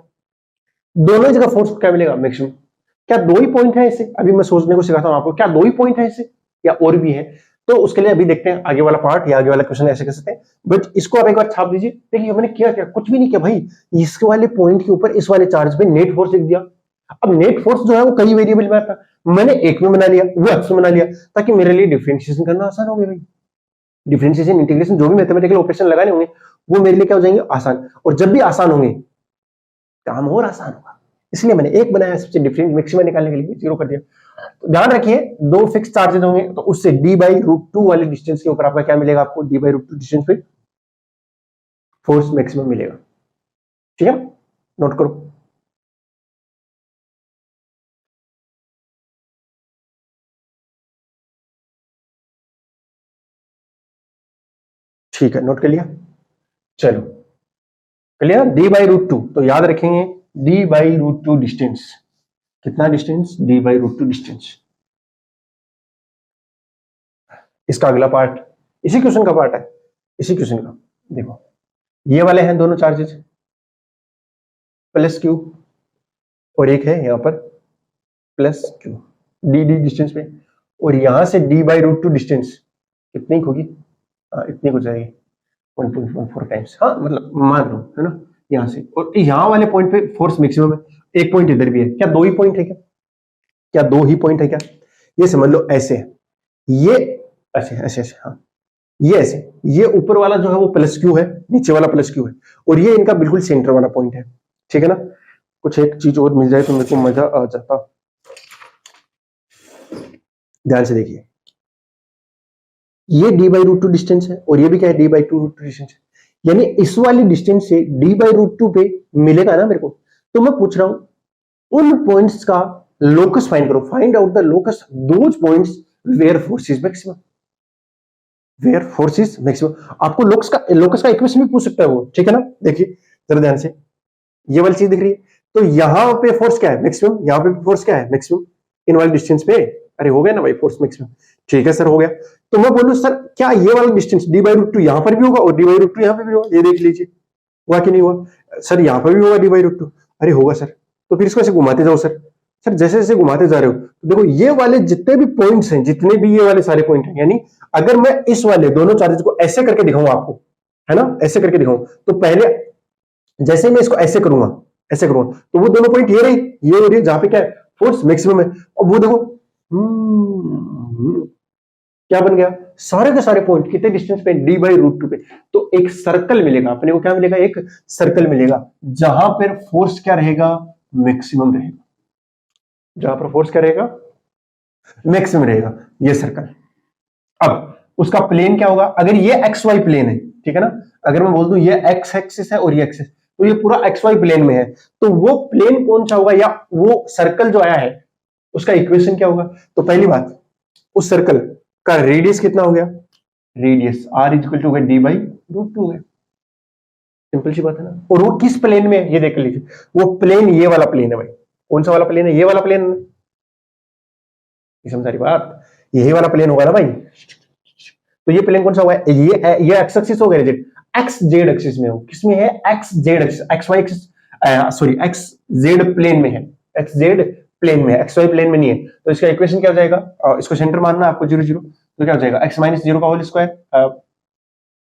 दोनों जगह फोर्स क्या मिलेगा, मैक्सिमम। क्या 2 ही पॉइंट है ऐसे, अभी मैं सोचने को सिखाता हूं आपको, क्या 2 ही पॉइंट है ऐसे या और भी है। तो उसके लिए अभी देखते हैं आगे वाला पार्ट या आगे वाला क्वेश्चन ऐसे कर सकते हैं, बट इसको आप एक बार छाप दीजिए। देखिए मैंने किया क्या, कुछ भी नहीं किया भाई, इसके वाले पॉइंट के ऊपर इस वाले चार्ज पे नेट फोर्स लिख दिया। अब नेट फोर्स जो है वो कई वेरिएबल में आता, मैंने एक में बना लिया, वो एक्स में बना लिया, ताकि मेरे लिए डिफरेंशिएशन करना आसान हो गया भाई। डिफरेंशिएशन इंटीग्रेशन जो भी मैथमेटिकल ऑपरेशन लगाने होंगे वो मेरे लिए क्या हो जाएंगे, आसान। और जब भी आसान होंगे काम और आसान होगा, इसलिए मैंने एक बनाया सबसे डिफरेंट मैक्सिमम निकालने के लिए, जीरो कर दिया। तो ध्यान रखिए दो फिक्स चार्जेस होंगे, तो उससे d/√2 वाले डिस्टेंस के ऊपर आपका क्या मिलेगा, आपको d/√2 डिस्टेंस पे फोर्स मैक्सिमम मिलेगा। ठीक है, नोट करो। ठीक है, नोट कर लिया। चलो क्लियर, d/√2, तो याद रखेंगे d/√2 डिस्टेंस, कितना डिस्टेंस, d/√2 डिस्टेंस। इसका अगला पार्ट इसी क्वेश्चन का पार्ट है, इसी क्वेश्चन का देखो, ये वाले हैं दोनों चार्जेस प्लस क्यू, और एक है यहां पर प्लस क्यू, डी डिस्टेंस पे, और यहां से d/√2 डिस्टेंस कितनी होगी, इतनी हो जाएगी 1.14 टाइम्स, हाँ मतलब मान लो है ना, यहां से, और यहां वाले पॉइंट पे फोर्स मैक्सिमम है। एक पॉइंट इधर भी है, क्या दो ही पॉइंट है क्या, क्या दो ही पॉइंट है क्या, ये समझ लो ऐसे, ये ऐसे ऐसे ऐसे, हाँ ये ऐसे, ये ऊपर वाला जो है वो प्लस क्यू है, नीचे वाला प्लस क्यू है, और ये इनका बिल्कुल सेंटर वाला पॉइंट है। ठीक है ना, कुछ एक चीज और मिल जाए तो मेरे को मजा आ जाता। ध्यान से देखिए, ये d/√2 डिस्टेंस है, और ये भी क्या है, d/√2 डिस्टेंस है, यानी इस वाली डिस्टेंस से d/√2 पे मिलेगा ना मेरे को। तो मैं पूछ रहा हूं उन पॉइंट्स का लोकस फाइंड करो, find out the locus those points where force is maximum, where force is maximum. आपको लोकस का इक्वेशन भी पूछ सकता है वो, ठीक है ना। देखिए जरा ध्यान से, ये वाली चीज दिख रही है, तो यहां पे फोर्स क्या है, मैक्सिमम, यहां पे फोर्स क्या है, मैक्सिमम, इन वाली डिस्टेंस पे। अरे हो गया ना भाई फोर्स मैक्सिमम, ठीक है सर हो गया। तो मैं बोलूं सर क्या ये वाला डिस्टेंस d/√2 यहां पर भी होगा और d/√2 यहां पर भी होगा, ये देख लीजिए हुआ कि नहीं हुआ, सर यहां पर भी होगा d/√2, अरे होगा सर, तो फिर इसको ऐसे घुमाते जाओ सर, सर जैसे जैसे घुमाते जा रहे हो तो देखो ये वाले जितने भी पॉइंट्स हैं, जितने भी ये वाले सारे पॉइंट हैं, यानी अगर मैं इस वाले दोनों चार्जेस को ऐसे करके दिखाऊं आपको, है ना, ऐसे करके दिखाऊं, तो पहले जैसे मैं इसको ऐसे करूंगा, ऐसे करूंगा, तो वो दोनों पॉइंट ये रही, ये हो रही है जहां पे क्या है फोर्स मैक्सिमम है, और वो देखो क्या बन गया, सारे के सारे पॉइंट कितने डिस्टेंस पे, d/√2 पे। तो एक सर्कल मिलेगा अपने को, क्या मिलेगा, एक सर्कल मिलेगा जहां पर फोर्स क्या रहेगा, मैक्सिमम रहेगा, जहां पर फोर्स क्या रहेगा, मैक्सिमम रहेगा, ये सर्कल। अब उसका प्लेन क्या होगा, अगर ये एक्स वाई प्लेन है, ठीक है ना, अगर मैं बोल दूं ये एक्स एक्सिस है और ये एक्सिस, तो ये पूरा एक्स वाई प्लेन में है, तो वो प्लेन कौन सा होगा, या वो सर्कल जो आया है उसका इक्वेशन क्या होगा। तो पहली बात, उस सर्कल का रेडियस कितना हो गया, radius r equal to d/√2 हो गया, सिंपल सी बात है ना। और वो किस प्लेन में है ये देख लीजिए, वो प्लेन ये वाला प्लेन है भाई, कौन सा वाला प्लेन है, ये वाला प्लेन, समझ रही बात, यही वाला प्लेन होगा ना भाई। तो ये प्लेन कौन सा होगा, ये एक्स एक्सिस हो गया, एक्स जेड एक्सिस में हो, किसमें है, x z axis, x y axis, sorry x z plane में है, एक्स जेड प्लेन में है, एक्स वाई प्लेन में नहीं है। तो इसका इक्वेशन क्या हो जाएगा, इसको सेंटर मानना आपको 0 0, तो क्या हो जाएगा, x माइनस 0 का whole square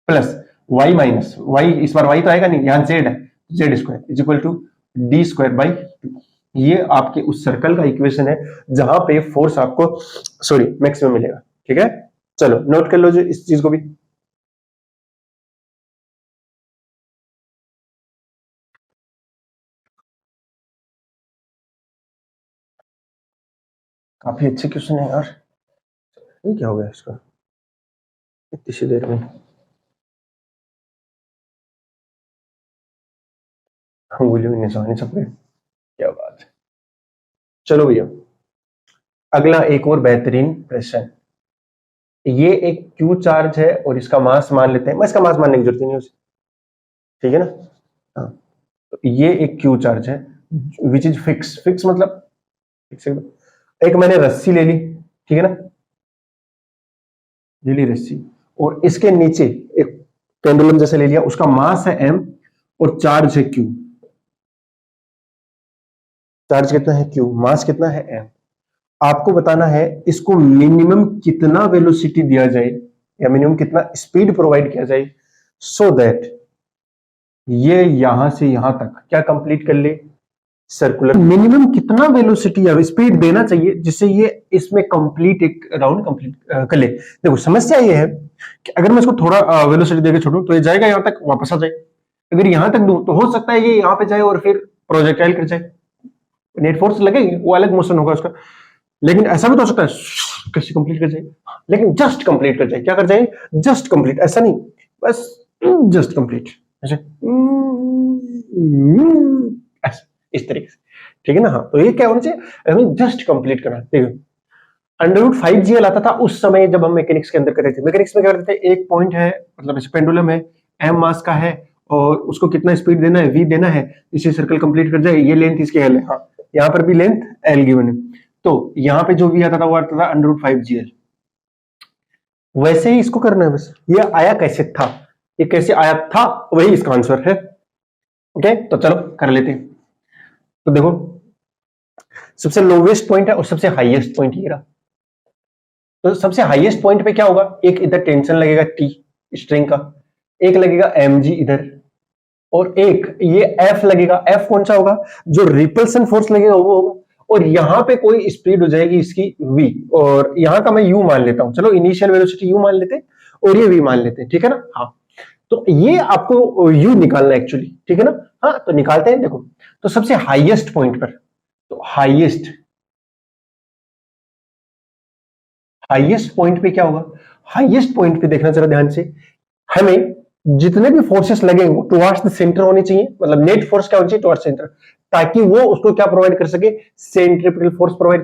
plus y minus y, इस बार y तो आएगा नहीं, यहां z है, z square is equal to d²/2। ये आपके उस सर्कल का इक्वेशन है जहां पे फोर्स आपको सॉरी मैक्सिमम मिलेगा। ठीक है, चलो नोट कर लो जो इस चीज को भी। काफी अच्छे क्वेश्चन है यार, ये क्या हो गया इसका इतनी सी देर में, हम बोले नहीं समझ नहीं सकते, क्या बात है। चलो भैया अगला एक और बेहतरीन प्रश्न, ये एक क्यू चार्ज है और इसका मास मान लेते हैं, मैं इसका मास मानने की जरूरत नहीं है उसे, ठीक है ना। हाँ, तो ये एक क्यू चार्ज है विच इज फिक्स, फिक्स मतलब फिक्स, एक मैंने रस्सी ले ली, ठीक है ना, ले ली रस्सी, और इसके नीचे एक पेंडुलम जैसे ले लिया, उसका मास है m और चार्ज है q, चार्ज कितना है q, मास कितना है m, आपको बताना है इसको मिनिमम कितना वेलोसिटी दिया जाए या मिनिमम कितना स्पीड प्रोवाइड किया जाए सो दैट ये यहां से यहां तक क्या कंप्लीट कर ले, सर्कुलर। मिनिमम कितना वेलोसिटी या स्पीड देना चाहिए जिससे ये इसमें कंप्लीट एक राउंड कंप्लीट कर ले। देखो समस्या ये है कि अगर मैं इसको थोड़ा वेलोसिटी देके छोड़ूं तो ये जाएगा यहां तक वापस आ जाए, अगर यहां तक दूं तो हो सकता है ये यहां पे जाए और फिर प्रोजेक्टाइल कर जाए, नेट फोर्स लगेगी, वो अलग मोशन होगा उसका। लेकिन ऐसा भी तो हो सकता है कैसे कंप्लीट कर जाए, लेकिन जस्ट कंप्लीट कर जाए। क्या कर जाए? जस्ट कंप्लीट, ऐसा नहीं बस जस्ट कंप्लीट, ऐसे इस तरीके से, ठीक है ना। हाँ, तो ये क्या होना चाहिए, हमें जस्ट कंप्लीट करना। देखो √5 GL आता था उस समय जब हम मैकेनिक्स के अंदर कर रहे थे। मैकेनिक्स में क्या करते थे, एक पॉइंट है, मतलब इस पेंडुलम है, m मास का है और उसको कितना स्पीड देना है, v देना है, इसे सर्कल कंप्लीट कर जाए, ये लेंथ इसकी l है। हाँ, यहाँ पर भी लेंथ l गिवन है, तो यहाँ पे जो v आता था वो आता था √5 GL। वैसे ही इसको करना है बस। ये आया कैसे था, ये कैसे आया था, वही इसका आंसर है। ओके, तो चलो कर लेते हैं। तो देखो सबसे लोवेस्ट पॉइंट है और सबसे हाईएस्ट पॉइंट ये रहा। तो सबसे हाईएस्ट पॉइंट पे क्या होगा, एक इधर टेंशन लगेगा T स्ट्रिंग का, एक लगेगा mg इधर, और एक ये F लगेगा। F कौन सा होगा, जो रिपल्सन फोर्स लगेगा वो होगा, और यहां पे कोई स्पीड हो जाएगी इसकी v, और यहां का मैं u मान लेता हूं। चलो इनिशियल वेलोसिटी u मान लेते हैं और ये v मान लेते हैं, ठीक है ना। हाँ, तो ये आपको u निकालना है एक्चुअली, ठीक है ना। हाँ, तो निकालते हैं। देखो तो सबसे हाईएस्ट पॉइंट पर, तो हाईएस्ट पॉइंट पे क्या होगा, हाईएस्ट पॉइंट पे देखना जरा ध्यान से, हमें जितने भी फोर्सेस लगेंगे वो टुवर्ड्स द सेंटर होने चाहिए। मतलब नेट फोर्स क्या होनी चाहिए, टुवर्ड्स सेंटर, ताकि वो उसको क्या प्रोवाइड कर सके, सेंट्रीपिटल फोर्स प्रोवाइड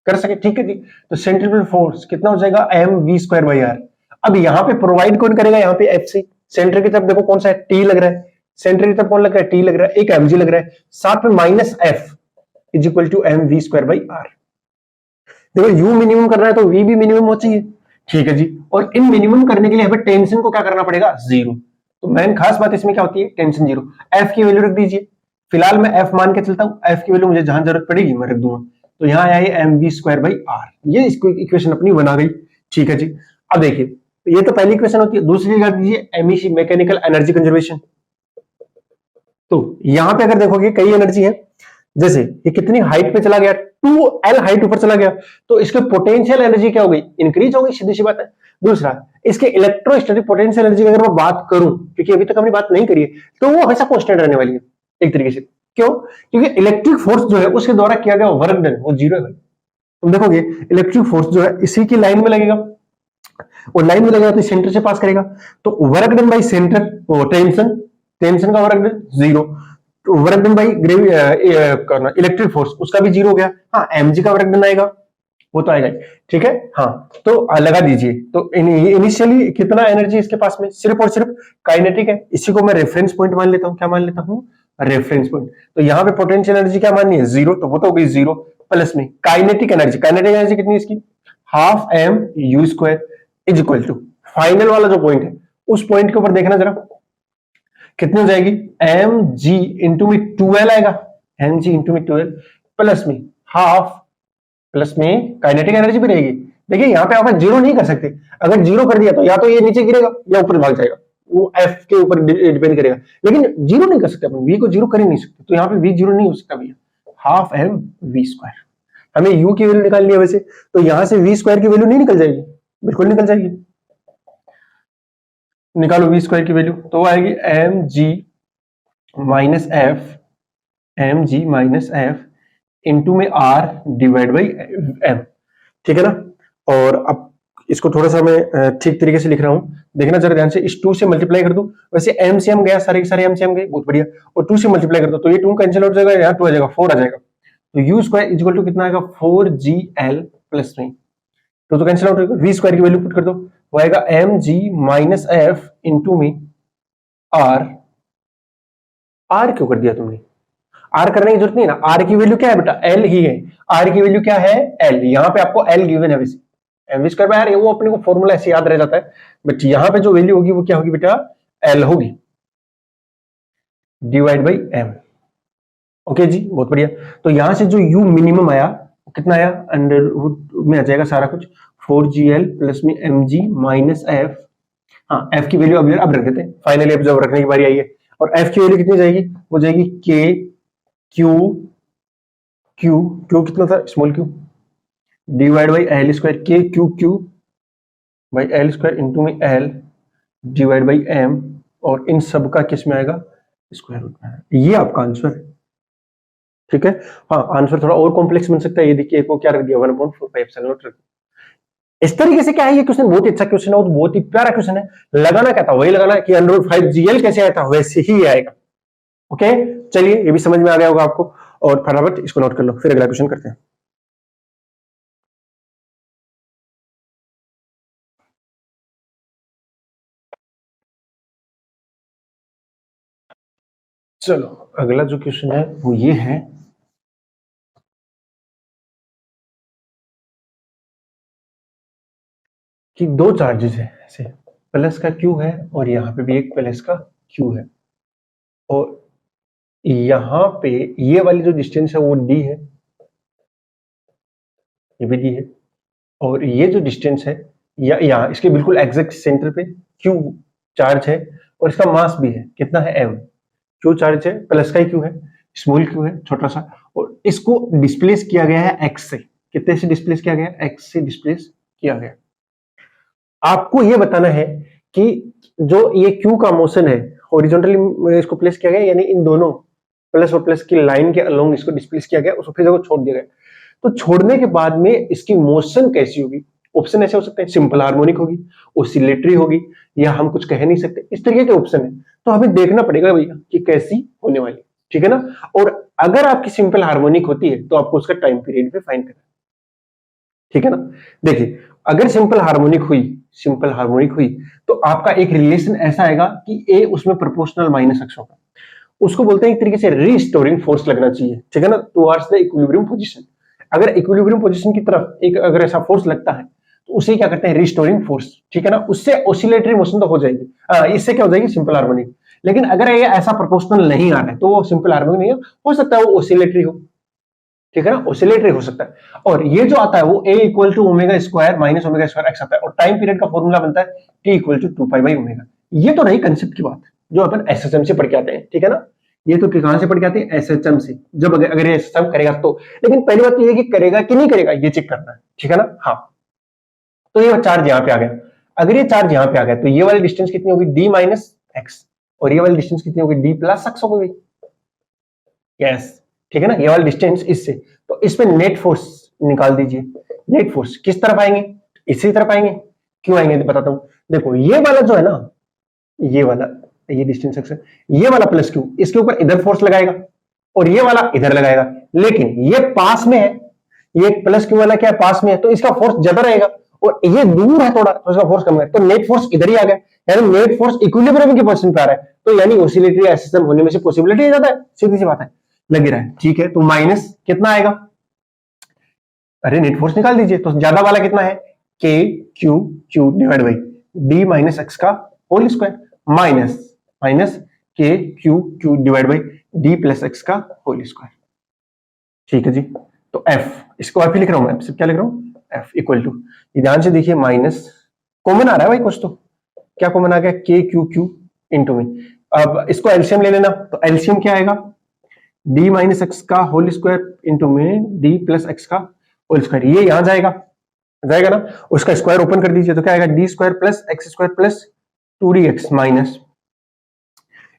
कर सके, ठीक है जी। तो सेंट्रीपिटल फोर्स कितना हो जाएगा, mv²/r। अब यहाँ पे प्रोवाइड कौन करेगा, यहाँ पे Fc। सेंटर की तरफ देखो कौन सा है, T लग रहा है, सेंटर की तरफ कौन लग रहा है, T लग रहा है, एक mg लग रहा है, साथ में -F = mv²/r। देखो u मिनिमम करना है तो v भी मिनिमम हो चाहिए, ठीक है जी। और इन मिनिमम करने के लिए हमें टेंशन को क्या करना पड़ेगा, 0। तो मेन खास बात इसमें क्या होती है, टेंशन 0। f की वैल्यू रख दीजिए, फिलहाल मैं f मान के चलता हूं, f की वैल्यू मुझे जहां जरूरत पड़ेगी मैं रख दूंगा। तो यहाँ आया mv²/r, ये इसको इक्वेशन अपनी बना गई, ठीक है जी। अब देखिए ये तो पहली इक्वेशन होती है, दूसरी लगा दीजिए MEC, मैकेनिकल एनर्जी कंजर्वेशन। तो यहां पे अगर देखोगे कई एनर्जी है, जैसे ये कितनी हाइट पे चला गया, 2L हाइट ऊपर चला गया, तो इसके पोटेंशियल एनर्जी क्या हो गई, इंक्रीज हो गई, सीधी सी बात है। दूसरा, इसके इलेक्ट्रोस्टैटिक पोटेंशियल एनर्जी की अगर मैं बात करूं, क्योंकि अभी तक हमने बात नहीं करी है, तो वो हमेशा कांस्टेंट रहने वाली है एक तरीके से। क्यों? क्योंकि इलेक्ट्रिक फोर्स जो है उसके द्वारा किया गया वर्क डन वो 0 है भाई। तुम देखोगे इलेक्ट्रिक फोर्स जो है इसी की लाइन में लगेगा, और लाइन में लगेगा तो सेंटर से पास करेगा, तो work done by centre, tension का work done 0, work done by electric force उसका भी 0 हो गया। हाँ, mg का वर्क डन आएगा, वो तो आएगा, ठीक है। हाँ, तो लगा दीजिए। तो इनिशियली कितना एनर्जी इसके पास में, सिर्फ और सिर्फ काइनेटिक है, इसी को मैं रेफरेंस पॉइंट मान लेता हूँ। क्या मान लेता हूँ, रेफरेंस पॉइंट। तो यहाँ पे पोटेंशियल एनर्जी क्या माननी है, 0, तो वो तो हो गई 0, प्लस में काइनेटिक एनर्जी कितनी है इसकी, ½ mU² फाइनल वाला जो पॉइंट है उस पॉइंट के ऊपर देखना जरा कितनी हो जाएगी, mg इंटू में 2L आएगा, mg इंटू में 2L प्लस में हाफ, प्लस में काइनेटिक एनर्जी भी रहेगी। देखिए यहाँ पे आप 0 नहीं कर सकते, अगर 0 कर दिया तो या तो ये नीचे गिरेगा या ऊपर भाग जाएगा, वो F के ऊपर डिपेंड करेगा। लेकिन 0 नहीं कर सकते अपन, V को 0 कर ही नहीं सकते, तो यहाँ पे V 0 नहीं हो सकता भैया, ½ mv²। हमें U की वैल्यू निकालनी है वैसे, तो यहां से v² की वैल्यू नहीं निकल जाएगी, बिल्कुल निकल जाएगी। निकालो v² की वैल्यू, तो आएगी mg माइनस f इंटू में r डिवाइड बाई m, ठीक है ना। और अब इसको थोड़ा सा मैं ठीक तरीके से लिख रहा हूं, देखना जरा ध्यान से। इस 2 से मल्टीप्लाई कर दो, वैसे m से m गया, सारे के सारे m से m गए, बहुत बढ़िया। और 2 से मल्टीप्लाई कर दो तो ये 2 कैंसिल हो जाएगा, यहाँ 2 आ जाएगा, 4 आ जाएगा। तो u² कितना आएगा, 4gl प्लस में, तो कैंसिल आउट होगा। v² की वैल्यू पुट कर दो, वो आएगा mg माइनस f इंटू में r क्यों कर दिया तुमने, r करने की जरूरत नहीं है ना, r की वैल्यू क्या है बेटा, l ही है। r की वैल्यू क्या है, l, यहाँ पे आपको l गिवन है वैसे, mv²/r वो अपने को फॉर्मूला ऐसे याद रह जाता है, बट यहाँ पे जो वैल्यू होगी वो क्या होगी बेटा, l होगी डिवाइड बाई m। ओके जी, बहुत बढ़िया। तो यहां से जो u मिनिमम आया कितना आया, अंडर रूट में आ जाएगा सारा कुछ, 4gl प्लस में mg माइनस एफ, हाँ एफ की वैल्यू अब रख देते हैं, फाइनली अब जब रखने की बारी आई है, और एफ की वैल्यू कितनी जाएगी, वो जाएगी के क्यू क्यू क्यू कितना था, small q, divide by l square, k Q Q by l square into में एल डिवाइड बाई एम, और इन सब का किस में आएगा, स्क्वायर रूट में आएगा। ये आपका आंसर है, ठीक है। हाँ आंसर थोड़ा और कॉम्प्लेक्स बन सकता है, ये देखिए को क्या रख दिया 1/4 रख दिया। इस तरीके से क्या है, ये क्वेश्चन बहुत ही अच्छा क्वेश्चन है और बहुत ही प्यारा क्वेश्चन है। लगाना क्या था, वही लगाना कि √5gl कैसे आया था वैसे ही आएगा। ओके चलिए, ये भी समझ में आ गया होगा आपको, और फटाफट इसको नोट कर लो, फिर अगला क्वेश्चन करते हैं। चलो अगला जो क्वेश्चन है वो ये है कि दो चार्जेस है, ऐसे प्लस का क्यू है और यहाँ पे भी एक प्लस का क्यू है, और यहाँ पे ये वाली जो डिस्टेंस है वो डी है, ये भी डी है, और ये जो डिस्टेंस है या यहाँ इसके बिल्कुल एग्जैक्ट सेंटर पे क्यू चार्ज है, और इसका मास भी है, कितना है एम, क्यू चार्ज है, प्लस का ही क्यू है, स्मॉल क्यू है छोटा सा, और इसको डिस्प्लेस किया गया है एक्स से, कितने से डिस्प्लेस किया गया, एक्स से डिस्प्लेस किया गया। आपको ये बताना है कि जो ये क्यू का मोशन है हॉरिजॉन्टली इसको प्लेस किया गया, यानी इन दोनों प्लस और प्लस की लाइन के अलोंग इसको डिस्प्लेस किया गया, उसको फिर जगह छोड़ दिया गया, तो छोड़ने के बाद में इसकी मोशन कैसी होगी, ऑप्शन ऐसे हो सकते हैं, सिंपल हार्मोनिक होगी, ओसिलेटरी होगी, या हम कुछ कह नहीं सकते, इस तरीके के ऑप्शन है, तो हमें देखना पड़ेगा भैया कि कैसी होने वाली, ठीक है ना। और अगर आपकी सिंपल हार्मोनिक होती है तो आपको उसका टाइम पीरियड भी फाइंड करना है, ठीक है ना। देखिए अगर सिंपल हार्मोनिक हुई तो आपका एक रिलेशन ऐसा आएगा कि ए उसमें प्रोपोर्शनल माइनस एक्स होगा, उसको बोलते हैं एक तरीके से रीस्टोरिंग फोर्स लगना चाहिए, ठीक है ना, टुवर्ड्स द इक्विलिब्रियम पोजीशन। अगर इक्विलिब्रियम पोजीशन की तरफ एक अगर ऐसा फोर्स लगता है तो उसे क्या करते हैं, रिस्टोरिंग फोर्स, ठीक है ना, उससे ऑसिलेटरी मोशन तो हो जाएगी, इससे क्या हो जाएगी, सिंपल हार्मोनिक। लेकिन अगर ये ऐसा प्रोपोर्शनल नहीं आ रहा है तो वो सिंपल हार्मोनिक नहीं हो सकता है वो ऑसिलेटरी हो, ठीक है ना, ऑसिलेटरी हो सकता है। और ये जो आता है वो a equal to omega square minus omega square x आता है, और टाइम पीरियड का फॉर्मूला बनता है t इक्वल टू 2π/ओमेगा। ये तो रही कंसेप्ट की बात जो अपन एसएचएम से पढ़ के आते हैं, ठीक है ना, ये तो कहां से पढ़ के आते हैं, एसएचएम से, जब अगर ये एसएचएम करेगा तो। लेकिन पहली बात तो ये कि करेगा कि नहीं करेगा ये चेक करना है, ठीक है ना। हाँ तो ये चार्ज यहाँ पे आ गया, अगर ये चार्ज यहाँ पे आ गया तो ये वाली डिस्टेंस कितनी होगी, d माइनस एक्स, और ये वाली डिस्टेंस कितनी होगी, d प्लस एक्स होगी, यस, ठीक है ना, ये वाली डिस्टेंस इससे, तो इस पे नेट फोर्स निकाल दीजिए। नेट फोर्स किस तरफ आएंगे, इसी तरफ आएंगे, क्यों आएंगे बताता हूं। देखो ये वाला जो है ना, ये वाला, ये डिस्टेंस एक्स है, ये वाला प्लस क्यू इसके ऊपर इधर फोर्स लगाएगा और ये वाला इधर लगाएगा, लेकिन ये पास में है, ये प्लस क्यू वाला क्या है, पास में है, तो इसका फोर्स ज्यादा रहेगा, और ये दूर है थोड़ा तो इसका फोर्स कम है, तो नेट फोर्स इधर ही आ गया, यानी नेट फोर्स इक्विलिब्रियम की पोजीशन पे आ रहा है, तो यानी ऑसिलेटरी सिस्टम होने में से पॉसिबिलिटी ज्यादा है, सीधी सी बात है, लग रहा है, ठीक है। तो माइनस कितना आएगा, अरे नेट फोर्स निकाल दीजिए, तो ज्यादा वाला कितना है, के Q q divide by D minus x का होल स्क्वायर, माइनस माइनस के Q q divide by D plus x का होल स्क्वायर, ठीक है जी। तो एफ, इसको एफ ही लिख रहा हूं मैं, सिर्फ क्या लिख रहा हूं, एफ इक्वल टू, ध्यान से देखिए माइनस कॉमन आ रहा है भाई कुछ, तो क्या कॉमन आ गया, के क्यू क्यू इंटू में, अब इसको एलसीएम ले लेना, तो एलसीएम क्या आएगा, डी माइनस एक्स का होल स्क्वायर इंटू में डी प्लस एक्स का होल स्क्वायर, ये यहां जाएगा जाएगा ना, उसका स्क्वायर ओपन कर दीजिए, तो क्या आएगा, D square plus x square plus 2dx minus,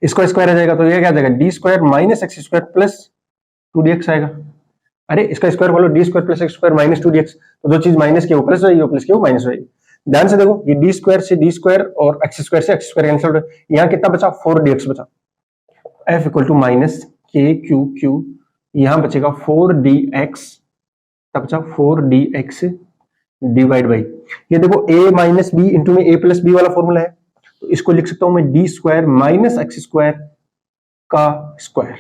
इसका स्क्वायर आ जाएगा तो ये क्या आ जाएगा, D square minus x square plus 2dx आएगा, अरे इसका स्क्वायर बोलो, D square plus x square minus 2dx, तो दो चीज माइनस की वो प्लस रहेगी, वो प्लस की वो माइनस रहेगी। ध्यान से देखो, ये डी स्क्वायर से डी स्क्वायर और एक्स स्क्वायर से एक्स स्क्वायर कैंसिल, यहाँ कितना बचा, 4dx बचा, एफ इक्वल टू माइनस के क्यू क्यू, यहां बचेगा 4dx, तब बचा 4dx डिवाइड बाई, ये देखो a माइनस बी इंटू में a प्लस बी वाला फॉर्मूला है, तो इसको लिख सकता हूं मैं d square minus x square का स्क्वायर,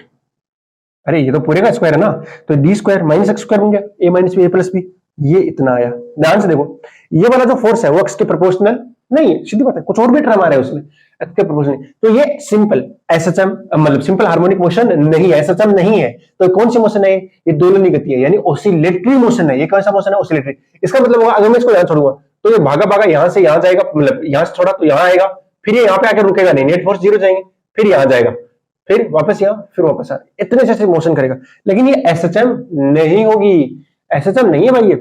अरे ये तो पूरे का स्क्वायर है ना, तो d square minus x square बन गया, a minus b a plus b, ये इतना आया। ध्यान से देखो, ये वाला जो फोर्स है वो एक्स के प्रोपोर्शनल नहीं, सीधी बात है, कुछ और भी टर्म आ रहा है उसमें, एक्स के प्रोपोर्शनल। तो ये सिंपल एसएचएम मतलब सिंपल हार्मोनिक मोशन नहीं है, एसएचएम नहीं है। तो कौन सी मोशन है? ये दोलनी गति है, यानी ऑसिलेटरी मोशन है। ये कौन सा मोशन है? ऑसिलेटरी। इसका मतलब होगा अगर मैं इसको यहां छोड़ूंगा तो ये भागा भागा यहां से यहां जाएगा, मतलब यहां से छोड़ा तो यहां आएगा, फिर ये यहां पे आकर रुकेगा नहीं, नेट फोर्स जीरो जाएंगे, फिर यहां जाएगा, फिर वापस यहां, फिर वापस आ, इतने जैसे मोशन करेगा। लेकिन ये एसएचएम नहीं होगी, एसएचएम नहीं है भाई ये,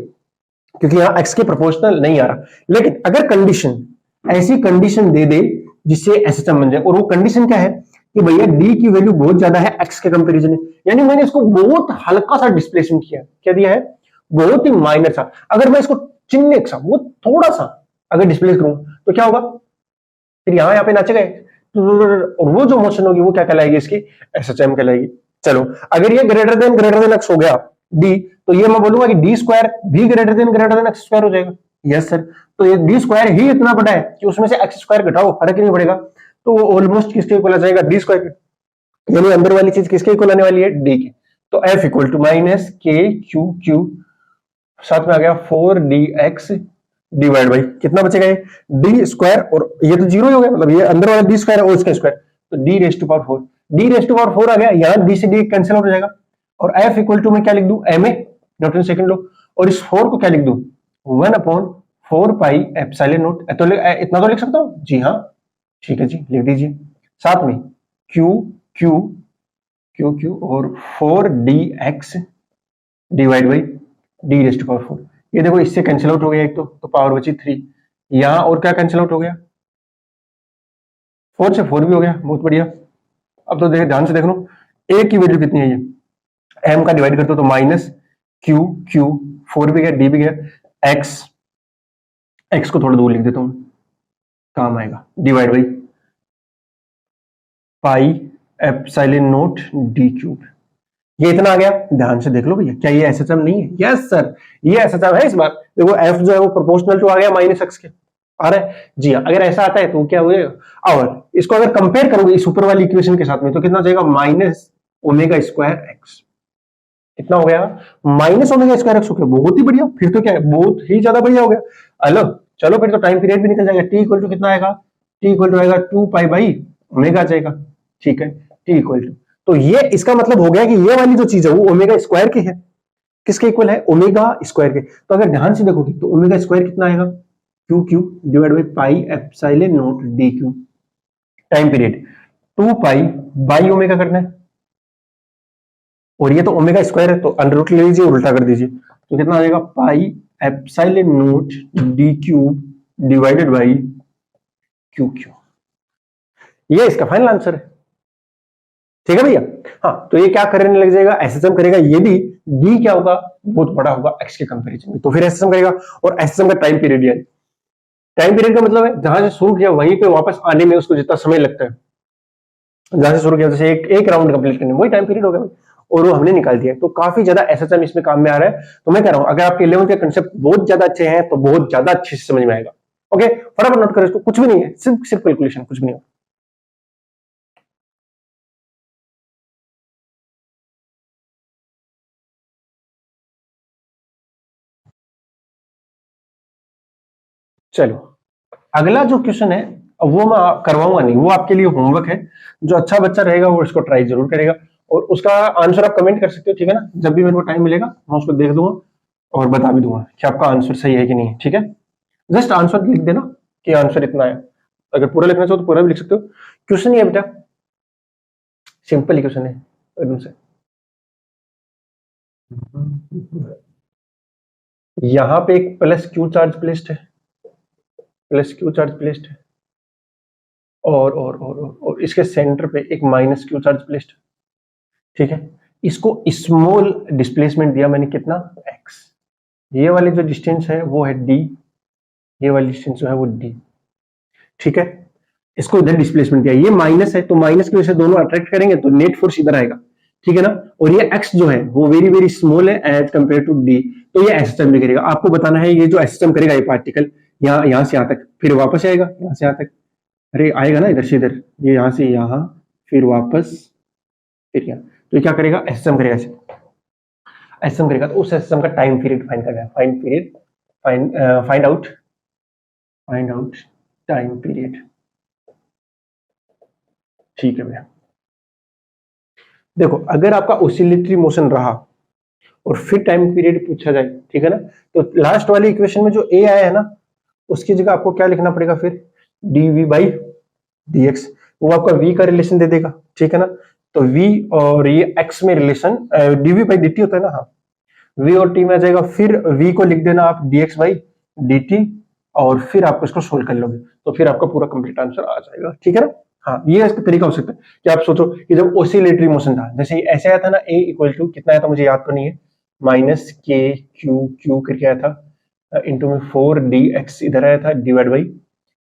क्योंकि यहां एक्स के प्रोपोर्शनल नहीं आ रहा। लेकिन अगर कंडीशन, ऐसी कंडीशन दे दे जिससे एसएचएम बन जाए, और वो कंडीशन क्या है कि भैया डी की वैल्यू बहुत ज्यादा है एक्स के कंपैरिजन में, यानी मैंने इसको बहुत हल्का सा डिस्प्लेसमेंट किया, क्या दिया है? बहुत ही माइनर सा। अगर मैं इसको चिन्ह सा, वो थोड़ा सा अगर डिस्प्लेस करूं तो क्या होगा? फिर यहाँ पे नाचेगा, और वो जो मोशन होगी वो क्या कहलाएगी? इसकी एसएचएम कहलाएगी। चलो, अगर ये ग्रेटर देन एक्स हो गया डी, तो ये मैं बोलूंगा कि डी स्क्वायर भी ग्रेटर देन एक्स स्क्वायर हो जाएगा। Yes sir. तो ये डी स्क्वायर ही इतना बड़ा है कि उसमें से एक्स स्क्वायर घटाओ, फर्क ही नहीं पड़ेगा, तो वो ऑलमोस्ट किसके इक्वल आ जाएगा? डी स्क्वायर के। यानी अंदर वाली चीज किसके इक्वल आने वाली है? डी की। तो एफ इक्वल टू माइनस के क्यू क्यू, साथ में आ गया 4dx डिवाइड बाई कितना बचेगा? ये डी स्क्वायर, और ये तो जीरो ही हो गया, मतलब ये अंदर वाला डी स्क्वायर है और इसका स्क्वायर, तो d raise to power 4। D raise to power 4 आ गया, यहां डी से डी कैंसिल हो जाएगा, और एफ इक्वल टू में क्या लिख दूं? एम ए, न्यूटन सेकंड लो, और इस 4 को क्या लिख दूं? 1/4 पाई एप्सिलॉन नॉट। तो इतना तो लिख सकता हूं जी? हाँ ठीक है जी, लिख दीजिए। साथ में क्यू क्यू क्यू क्यू और 4dx divide by d raise to power 4। ये देखो इससे कैंसिल आउट हो गया एक, तो पावर बची 3। यहां और क्या कैंसिल आउट हो गया? 4 से 4 भी हो गया, बहुत बढ़िया। अब तो देख ध्यान से देख लो, ए की वैल्यू कितनी है? ये एम का डिवाइड करते हो तो माइनस क्यू क्यू, 4 भी गया, डी भी गया, एक्स, एक्स को थोड़ा दूर लिख देता हूं, काम आएगा, divide by pi epsilon not D cube. ये इतना आ गया, ध्यान से देख लो भैया, क्या ये एसएचएम नहीं है? यस सर, ये एसएचएम है। इस बार देखो एफ जो है वो प्रोपोर्शनल टू आ गया माइनस एक्स के, आ रहा है जी हाँ। अगर ऐसा आता है तो क्या हुए, और इसको अगर कंपेयर करोगे इस ऊपर वाली इक्वेशन के साथ में, तो कितना जाएगा? Minus omega square x. कितना हो गया? माइनस ओमेगा स्क्वायर एक्स हो गया, बहुत ही बढ़िया। फिर तो क्या है, बहुत ही ज्यादा बढ़िया हो गया। हेलो, चलो फिर तो टाइम पीरियड भी निकल जाएगा। टी इक्वल टू कितना आएगा? टी इक्वल टू आएगा 2 पाई बाई ओमेगा आ जाएगा, ठीक है, टी इक्वल टू। तो ये इसका मतलब हो गया कि ये वाली जो चीज है वो ओमेगा स्क्वायर की है। किसके इक्वल है? ओमेगा स्क्वायर के। तो अगर ध्यान से देखोगे तो ओमेगा स्क्वायर कितना आएगा? Q q divide by pi epsilon not D Q. Time period 2 pi by omega करना है, और ये तो ओमेगा स्क्वायर है तो अंडर रूट ले लीजिए और उल्टा कर दीजिए, तो कितना आ जाएगा? Pi epsilon not D cube divided by Q Q. ये इसका फाइनल आंसर है, ठीक है भैया। हाँ, तो ये क्या करने लग जाएगा? एसएसएम करेगा। ये भी डी क्या होगा? बहुत बड़ा होगा एक्स के कंपैरिजन में, तो फिर एसएसएम करेगा। और एसएसएम का टाइम पीरियड, यानी टाइम पीरियड का मतलब है जहां से शुरू किया वहीं पे वापस आने में उसको जितना समय लगता है, जहां से शुरू किया जैसे एक राउंड कंप्लीट करने में, वही टाइम पीरियड हो गया, और वो हमने निकाल दिया। तो काफी ज्यादा एसएसएम इसमें काम में आ रहा है। तो मैं कह रहा हूं अगर आपके 11th के कंसेप्ट बहुत ज्यादा अच्छे हैं तो बहुत ज्यादा अच्छे से समझ में आएगा। ओके, फटाफट नोट करो इसको, कुछ भी नहीं है, सिर्फ कैलकुलेशन, कुछ भी नहीं। चलो, अगला जो क्वेश्चन है वो मैं करवाऊंगा नहीं, वो आपके लिए होमवर्क है। जो अच्छा बच्चा रहेगा वो इसको ट्राई जरूर करेगा, और उसका आंसर आप कमेंट कर सकते हो, ठीक है ना? जब भी मेरे को टाइम मिलेगा मैं उसको देख दूंगा और बता भी दूंगा कि आपका आंसर सही है कि नहीं, ठीक है? जस्ट आंसर लिख देना कि आंसर इतना है। अगर पूरा लिखना चाहो तो पूरा भी लिख सकते हो। क्वेश्चन ही है बेटा, सिंपल ही क्वेश्चन है एकदम से। यहां पे एक प्लस क्यू चार्ज प्लेस्ड है, प्लस क्यू चार्ज प्लेस्ड है, और इसके सेंटर पे एक माइनस क्यू चार्ज प्लेस्ड है, ठीक है। इसको स्मॉल डिस्प्लेसमेंट दिया मैंने, कितना? एक्स। ये वाली जो डिस्टेंस है वो है डी, ये वाली डिस्टेंस जो है वो डी, ठीक है। इसको इधर डिस्प्लेसमेंट दिया, ये माइनस है तो माइनस की वजह से दोनों अट्रैक्ट करेंगे तो नेट फोर्स इधर आएगा, ठीक है ना? और ये एक्स जो है वो वेरी वेरी स्मॉल है एज कंपेयर टू डी, तो ये एसएसएम भी करेगा। आपको बताना है ये जो एसएसएम करेगा ये पार्टिकल यहां से यहां तक, फिर वापस आएगा यहां से यहां तक, अरे आएगा ना इधर से इधर, ये यहां से यहां, फिर वापस, फिर यहाँ, तो ये क्या करेगा? एसएसएम करेगा। ऐसे एसएसएम करेगा तो उस एसएसएम का टाइम पीरियड फाइंड करना है। Find period, find out time period. ठीक है भैया, देखो अगर आपका ऑसिलेटरी मोशन रहा और फिर टाइम पीरियड पूछा जाए, ठीक है ना, तो लास्ट वाली इक्वेशन में जो ए आया है ना, उसकी जगह आपको क्या लिखना पड़ेगा फिर, डीवी बाई डीएक्स। वो आपका वी का रिलेशन दे देगा, ठीक है ना। तो वी और ये एक्स में रिलेशन डीवी बाई डी होता है ना, हाँ, वी और टी में आ जाएगा, फिर वी को लिख देना आप dx बाई dt, और फिर आप इसको सोल्व कर लोगे तो फिर आपका पूरा कंप्लीट आंसर आ जाएगा, ठीक है ना। हाँ, ये इसका तरीका हो सकता है कि आप सोचो कि जब ओसिलेटरी मोशन था, जैसे ऐसे आया था ना, a इक्वल टू कितना आया था मुझे याद तो नहीं है, माइनस के क्यू करके आया था, इंटू में 4dx इधर आया था, divide by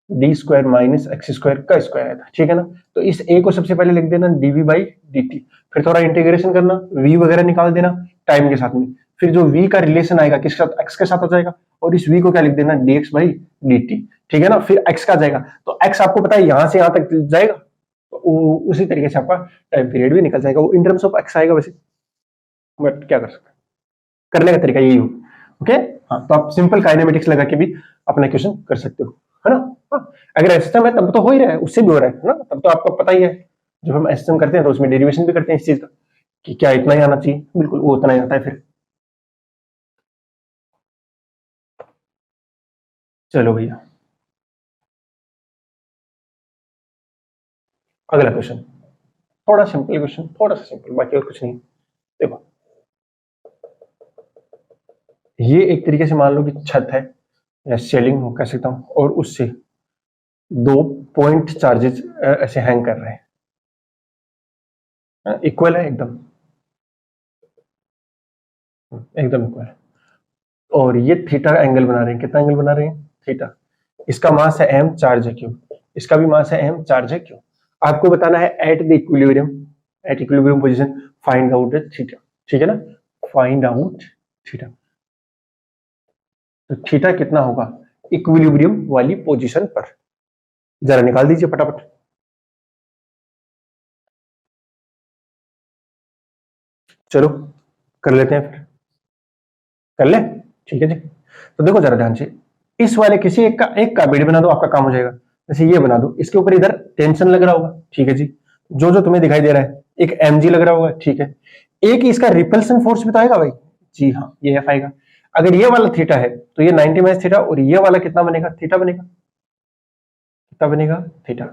d square minus x square का स्क्वायर आया था, ठीक है ना। तो इस a को सबसे पहले लिख देना dv बाई dt, फिर थोड़ा इंटीग्रेशन करना, v वगैरह निकाल देना टाइम के साथ में, फिर जो v का रिलेशन आएगा किसके साथ, x के साथ आ जाएगा, और इस v को क्या लिख देना, dx बाई dt, ठीक है ना। फिर x का जाएगा, तो x आपको पता है यहां से यहां तक जाएगा, तो उसी तरीके से आपका टाइम पीरियड भी निकल जाएगा, वो इन टर्म्स ऑफ x आएगा वैसे, बट क्या कर सकते हैं, करने का तरीका यही हो। ओके, हाँ, तो आप सिंपल काइनेमेटिक्स लगा के भी अपना क्वेश्चन कर सकते हो, है ना। हाँ, अगर एसएसएम है तब तो हो ही रहा है, उससे भी हो रहा है ना, तब तो आपको पता ही है, जब हम एसएसएम करते हैं तो उसमें डेरिवेशन भी करते हैं इस चीज का कि क्या इतना ही आना चाहिए, बिल्कुल वो उतना ही आता है फिर। चलो भैया, अगला क्वेश्चन, थोड़ा सिंपल क्वेश्चन, थोड़ा सा सिंपल, बाकी और कुछ नहीं। देखो, ये एक तरीके से मान लो कि छत है या सेलिंग कह सकता हूं, और उससे दो पॉइंट चार्जेस ऐसे हैंग कर रहे हैं, इक्वल है एकदम, एकदम इक्वल है, और ये थीटा एंगल बना रहे हैं, कितना एंगल बना रहे हैं, थीटा। इसका मास है m, चार्ज है q, इसका भी मास है m, चार्ज है q। आपको बताना है at the equilibrium, eight equilibrium position find out theta, ठीक है ना, फाइंड आउट थीटा। तो थीटा कितना होगा इक्विलिब्रियम वाली पोजीशन पर, जरा निकाल दीजिए फटाफट। चलो कर लेते हैं फिर, कर ले, ठीक है जी। तो देखो जरा ध्यान से, इस वाले किसी एक का बीड बना दो, आपका काम हो जाएगा। जैसे ये बना दो, इसके ऊपर इधर टेंशन लग रहा होगा, ठीक है जी, जो जो तुम्हें दिखाई दे रहा है, एक mg लग रहा होगा, ठीक है। एक इसका रिपल्सन फोर्स भी तो आएगा भाई, जी हाँ, ये एफ आएगा। अगर ये वाला थीटा है तो ये 90 माइनस थीटा, और ये वाला कितना बनेगा, थीटा बनेगा, कितना बनेगा, थीटा,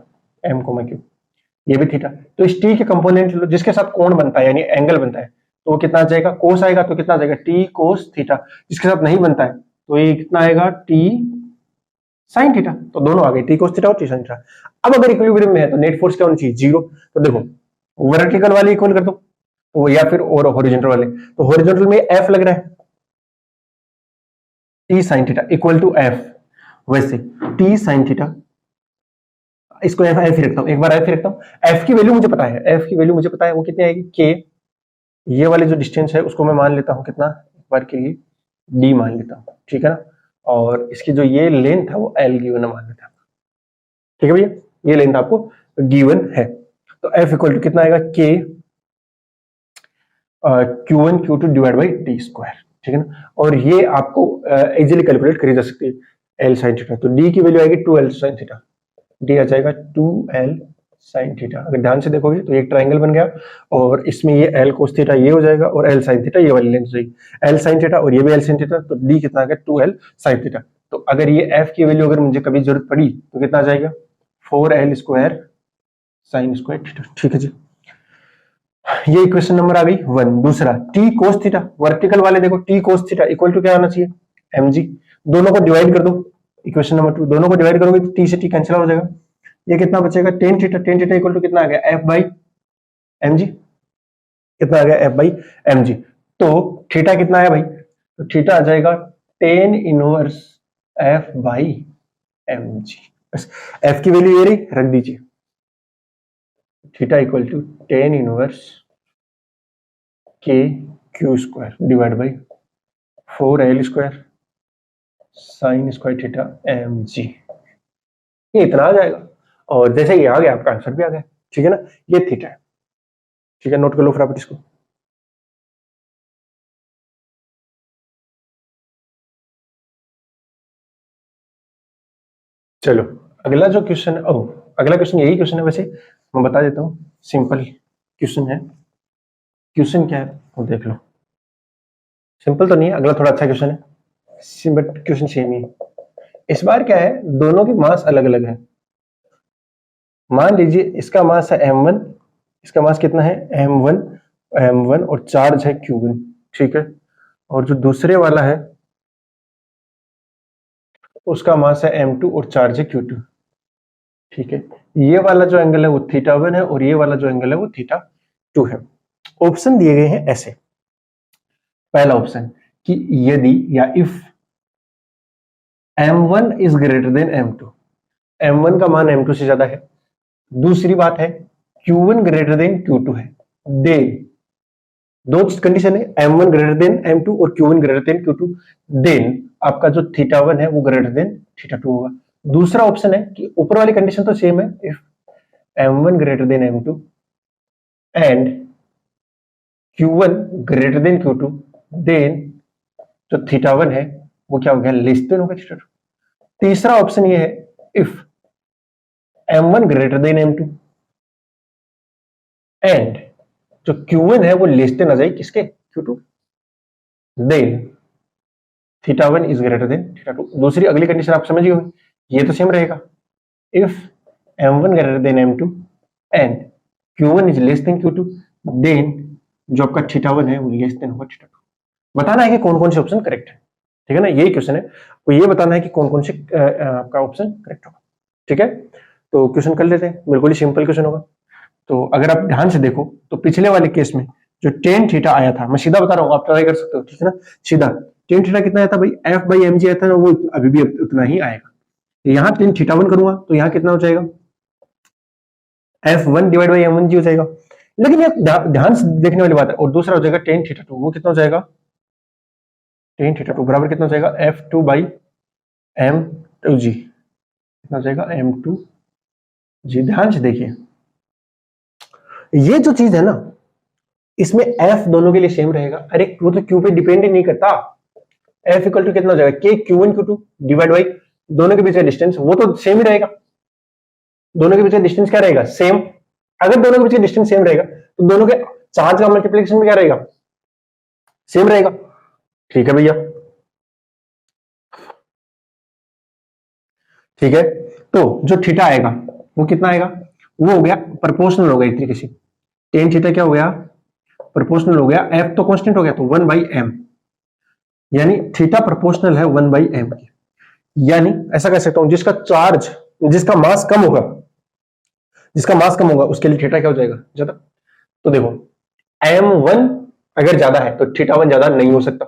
एम कोमा क्यू, ये भी थीटा। तो इस टी के कंपोनेंट लो जिसके साथ कोण बनता है, यानी एंगल बनता है, तो वो कितना आ जाएगा, कोस आएगा, तो कितना आ जाएगा, टी कोस थीटा। जिसके साथ नहीं बनता है तो ये कितना आएगा, टी साइन थीटा। तो दोनों आ गए, टी कोस थीटा और टी साइन थीटा। अब अगर इक्विलिब्रियम में है तो नेट फोर्स क्या होनी चाहिए, जीरो। तो देखो, वर्टिकल वाले इक्वल कर दो, तो या फिर और हॉरिजॉन्टल वाले, तो हॉरिजॉन्टल में एफ लग रहा है, t sine theta equal to f, वैसे टी साइन थीटा, इसको एफ एफ ही रखता हूं, एक बार एफ ही रखता हूं। एफ की वैल्यू मुझे पता है, एफ की वैल्यू मुझे पता है, वो कितनी आएगी, के, ये वाले जो डिस्टेंस है उसको मैं मान लेता हूं कितना, एक बार के लिए डी मान लेता हूं, ठीक है ना। और इसकी जो ये लेंथ है वो एल गिवन मान लेता हूं, ठीक है भैया, ये लेंथ आपको गिवन है। तो एफ इक्वल टू कितना आएगा, k q one q two divide by t square, ठीक है ना। और ये आपको इजीली कैलकुलेट करी जा सकती है, एल साइन थीटा। तो डी की वैल्यू आएगी 2l साइन थीटा, डी आ जाएगा 2l साइन थीटा। अगर ध्यान से देखोगे तो एक ट्राइंगल बन गया, और इसमें ये एल कोस थीटा ये हो जाएगा, और एल साइन थीटा ये वाली लेंथ हो जाएगी, एल साइन थीटा और ये भी एल साइन थीटा, तो डी कितना आ गया, 2l साइन थीटा। तो अगर ये एफ की वैल्यू अगर मुझे कभी जरूरत पड़ी तो कितना आ जाएगा, 4l square sine square theta, ठीक है जी। ये इक्वेशन नंबर आ गई 1। दूसरा, टी कोस थीटा, वर्टिकल वाले देखो, t cos theta equal to क्या आना चाहिए, mg। दोनों को डिवाइड कर दो, इक्वेशन नंबर 2, दोनों को डिवाइड करोगे तो टी से टी कैंसिल हो जाएगा, ये कितना बचेगा, tan theta, tan theta equal to कितना आ गया, एफ बाई एम जी, कितना आ गया, एफ बाई एम जी। तो थीटा कितना है भाई, तो थीटा आ जाएगा tan inverse f by m g. बस एफ की वैल्यू ये रही, रख दीजिए, theta equal to tan inverse k Q square divide by 4l square sine square theta m g, ये इतना आ जाएगा। और जैसे ये आ गया आपका आंसर भी आ गया, ठीक है ना, ये थीटा है, ठीक है, नोट कर लो फटाफट इसको। चलो अगला जो क्वेश्चन, अगला क्वेश्चन यही क्वेश्चन है वैसे, मैं बता देता हूँ, सिंपल क्वेश्चन है। क्वेश्चन क्या है वो देख लो, सिंपल तो नहीं है, अगला थोड़ा अच्छा क्वेश्चन है, बट क्वेश्चन सेम ही है। इस बार क्या है, दोनों की मास अलग अलग है। मान लीजिए इसका मास है m1, इसका मास कितना है m1 और चार्ज है q1, ठीक है। और जो दूसरे वाला है उसका मास है m2 और चार्ज है q2, ठीक है। ये वाला जो एंगल है वो θ1 है और ये वाला जो एंगल है वो θ2 है। ऑप्शन दिए गए हैं ऐसे, पहला ऑप्शन कि यदि या if m1 is greater than m2, m1 का मान m2 से ज्यादा है। दूसरी बात है q1 ग्रेटर देन q2 है, देन दो कंडीशन है, m1 ग्रेटर देन m2 और q1 greater than q2, then आपका जो θ1 है वो ग्रेटर देन θ2 होगा। दूसरा ऑप्शन है कि ऊपर वाली कंडीशन तो सेम है, if m1 greater than m2 and q1 greater than q2, then जो θ1 है वो क्या हो गया, लेस देन होगा θ2। तीसरा ऑप्शन ये है, if m1 greater than m2 and जो q1 है वो लेस देन आ जाए किसके, q2, then θ1 is greater than θ2। दूसरी अगली कंडीशन आप समझ गए होंगे, ये तो सेम रहेगा, if m1 greater than m2 and q1 is less than q2, then जो आपका θ1 है वो लेस देन होगा θ2। बताना है कि कौन कौन से ऑप्शन करेक्ट है, ठीक है ना, यही क्वेश्चन है, तो ये बताना है कि कौन कौन से आपका ऑप्शन करेक्ट होगा, ठीक है। तो क्वेश्चन कर लेते हैं, बिल्कुल ही सिंपल क्वेश्चन होगा। तो अगर आप ध्यान से देखो तो पिछले वाले केस में जो टेन थीटा आया था, मैं सीधा बता रहा हूँ, आप ट्राई कर सकते हो, ठीक है ना, सीधा टेन थीटा कितना आया था भाई, एफ बाई एम जी आया था ना, वो अभी भी उतना ही आएगा। यहाँ टेन थीटा वन करूंगा तो यहाँ कितना हो जाएगा, f one divide by m one g हो जाएगा। लेकिन ये ध्यान से देखने वाली बात है। और दूसरा हो जाएगा टेन थीटा टू, वो कितना हो जाएगा, टेन थीटा टू बराबर कितना हो जाएगा, f two by m two g, कितना हो जाएगा, एम टू जी। ध्यान से देखिए, ये जो चीज है ना, इसमें एफ दोनों के लिए सेम रहेगा। अरे वो तो क्यू पे डिपेंड ही नहीं करता, एफ इक्वल टू कितना हो जाएगा, k q one q two divide by दोनों के बीच का डिस्टेंस, वो तो सेम ही रहेगा। दोनों के बीच का डिस्टेंस क्या रहेगा, सेम। अगर दोनों के बीच का डिस्टेंस सेम रहेगा तो दोनों के चार्ज का मल्टीप्लिकेशन में क्या रहेगा, सेम रहेगा, ठीक है भैया, ठीक है। तो जो थीटा आएगा वो कितना आएगा, वो हो गया प्रोपोर्शनल हो गया एक तरीके से, टेन थीटा क्या हो गया, प्रोपोर्शनल हो गया, एफ तो कांस्टेंट हो गया तो वन बाई एम, यानी थीटा प्रोपोर्शनल है वन बाई एम की। यानी ऐसा कह सकता हूं, जिसका चार्ज, जिसका मास कम होगा, जिसका मास कम होगा उसके लिए थीटा क्या हो जाएगा, ज्यादा। तो देखो m1 अगर ज्यादा है तो θ1 ज्यादा नहीं हो सकता।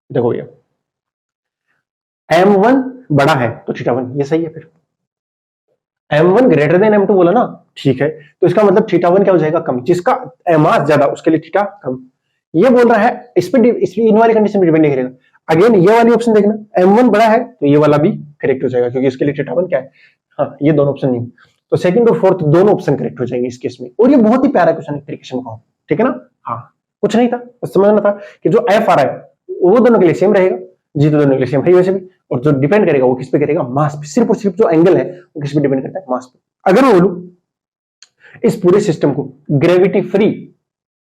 देखो भैया m1 बड़ा है तो θ1, ये सही है। फिर m1 ग्रेटर देन m2 बोला ना, ठीक है, तो इसका मतलब θ1 क्या हो जाएगा, कम। जिसका मास ज्यादा उसके लिए थीटा कम, ये बोल रहा है। इस पे इन वाली कंडीशन पे डिपेंड नहीं करेगा। अगेन ये वाली ऑप्शन देखना, m1 बड़ा है तो ये वाला भी करेक्ट हो जाएगा, क्योंकि इसके लिए θ1 क्या है, हाँ, ये दोनों ऑप्शन नहीं, तो सेकंड और फोर्थ दोनों ऑप्शन करेक्ट हो जाएंगे इस केस में। और ये बहुत ही प्यारा क्वेश्चन है तरीके से कहूं, ठीक है ना, हाँ, कुछ नहीं था, बस समझना था कि जो एफ आ रहा है वो दोनों के लिए सेम रहेगा, जी तो दोनों के लिए सेम है वैसे भी। और जो डिपेंड करेगा वो किस पे करेगा, मास पे, सिर्फ और सिर्फ जो एंगल है वो किस पे डिपेंड करता है, मास पे। अगर मैं बोलूं इस पूरे सिस्टम को ग्रेविटी फ्री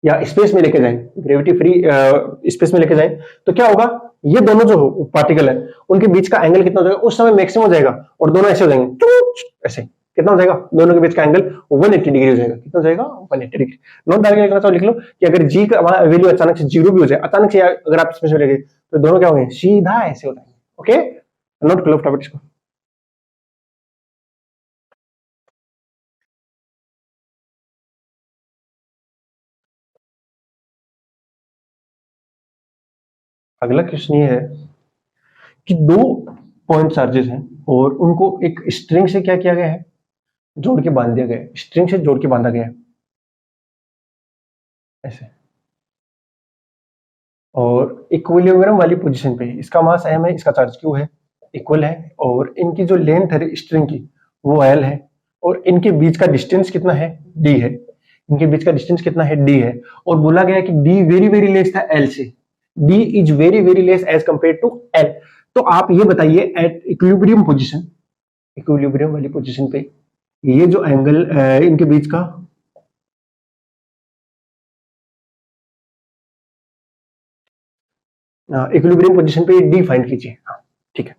या स्पेस में लेके जाएं, ग्रेविटी फ्री स्पेस में लेके जाएं, तो क्या होगा, ये दोनों जो पार्टिकल है उनके बीच का एंगल कितना हो जाएगा, उस समय मैक्सिमम हो जाएगा, और दोनों ऐसे हो जाएंगे, ऐसे। कितना हो जाएगा, दोनों के बीच का एंगल 180 डिग्री हो जाएगा। कितना हो जाएगा, 180 डिग्री। नोट डाल के लिखना चाहो लिख लो कि अगर जी का वैल्यू अचानक से जीरो भी हो जाए, अचानक से अगर आप स्पेस में लेंगे तो दोनों क्या होंगे, सीधा ऐसे हो जाएंगे। ओके, नोट कर लो फटाफट इसको। अगला क्वेश्चन ये है कि दो पॉइंट चार्जेस हैं और उनको एक स्ट्रिंग से क्या किया गया है, जोड़ के बांध दिया गया है, स्ट्रिंग से जोड़ के बांधा गया है ऐसे, और इक्विलिब्रियम वाली पोजीशन पे इसका मास m है, इसका चार्ज q है, इक्वल है, और इनकी जो लेंथ है स्ट्रिंग की वो l है, और इनके बीच का डिस्टेंस कितना है, d है। इनके बीच का डिस्टेंस कितना है, d है, और बोला गया है कि d वेरी वेरी लेस था l से, d is very very less as compare to l। तो आप ये बताइए एट इक्विलिब्रियम पोजीशन, इक्विलिब्रियम वाली पोजीशन पे ये जो एंगल इनके बीच का इक्विलिब्रियम पोजीशन पे डी फाइंड कीजिए। हाँ ठीक है,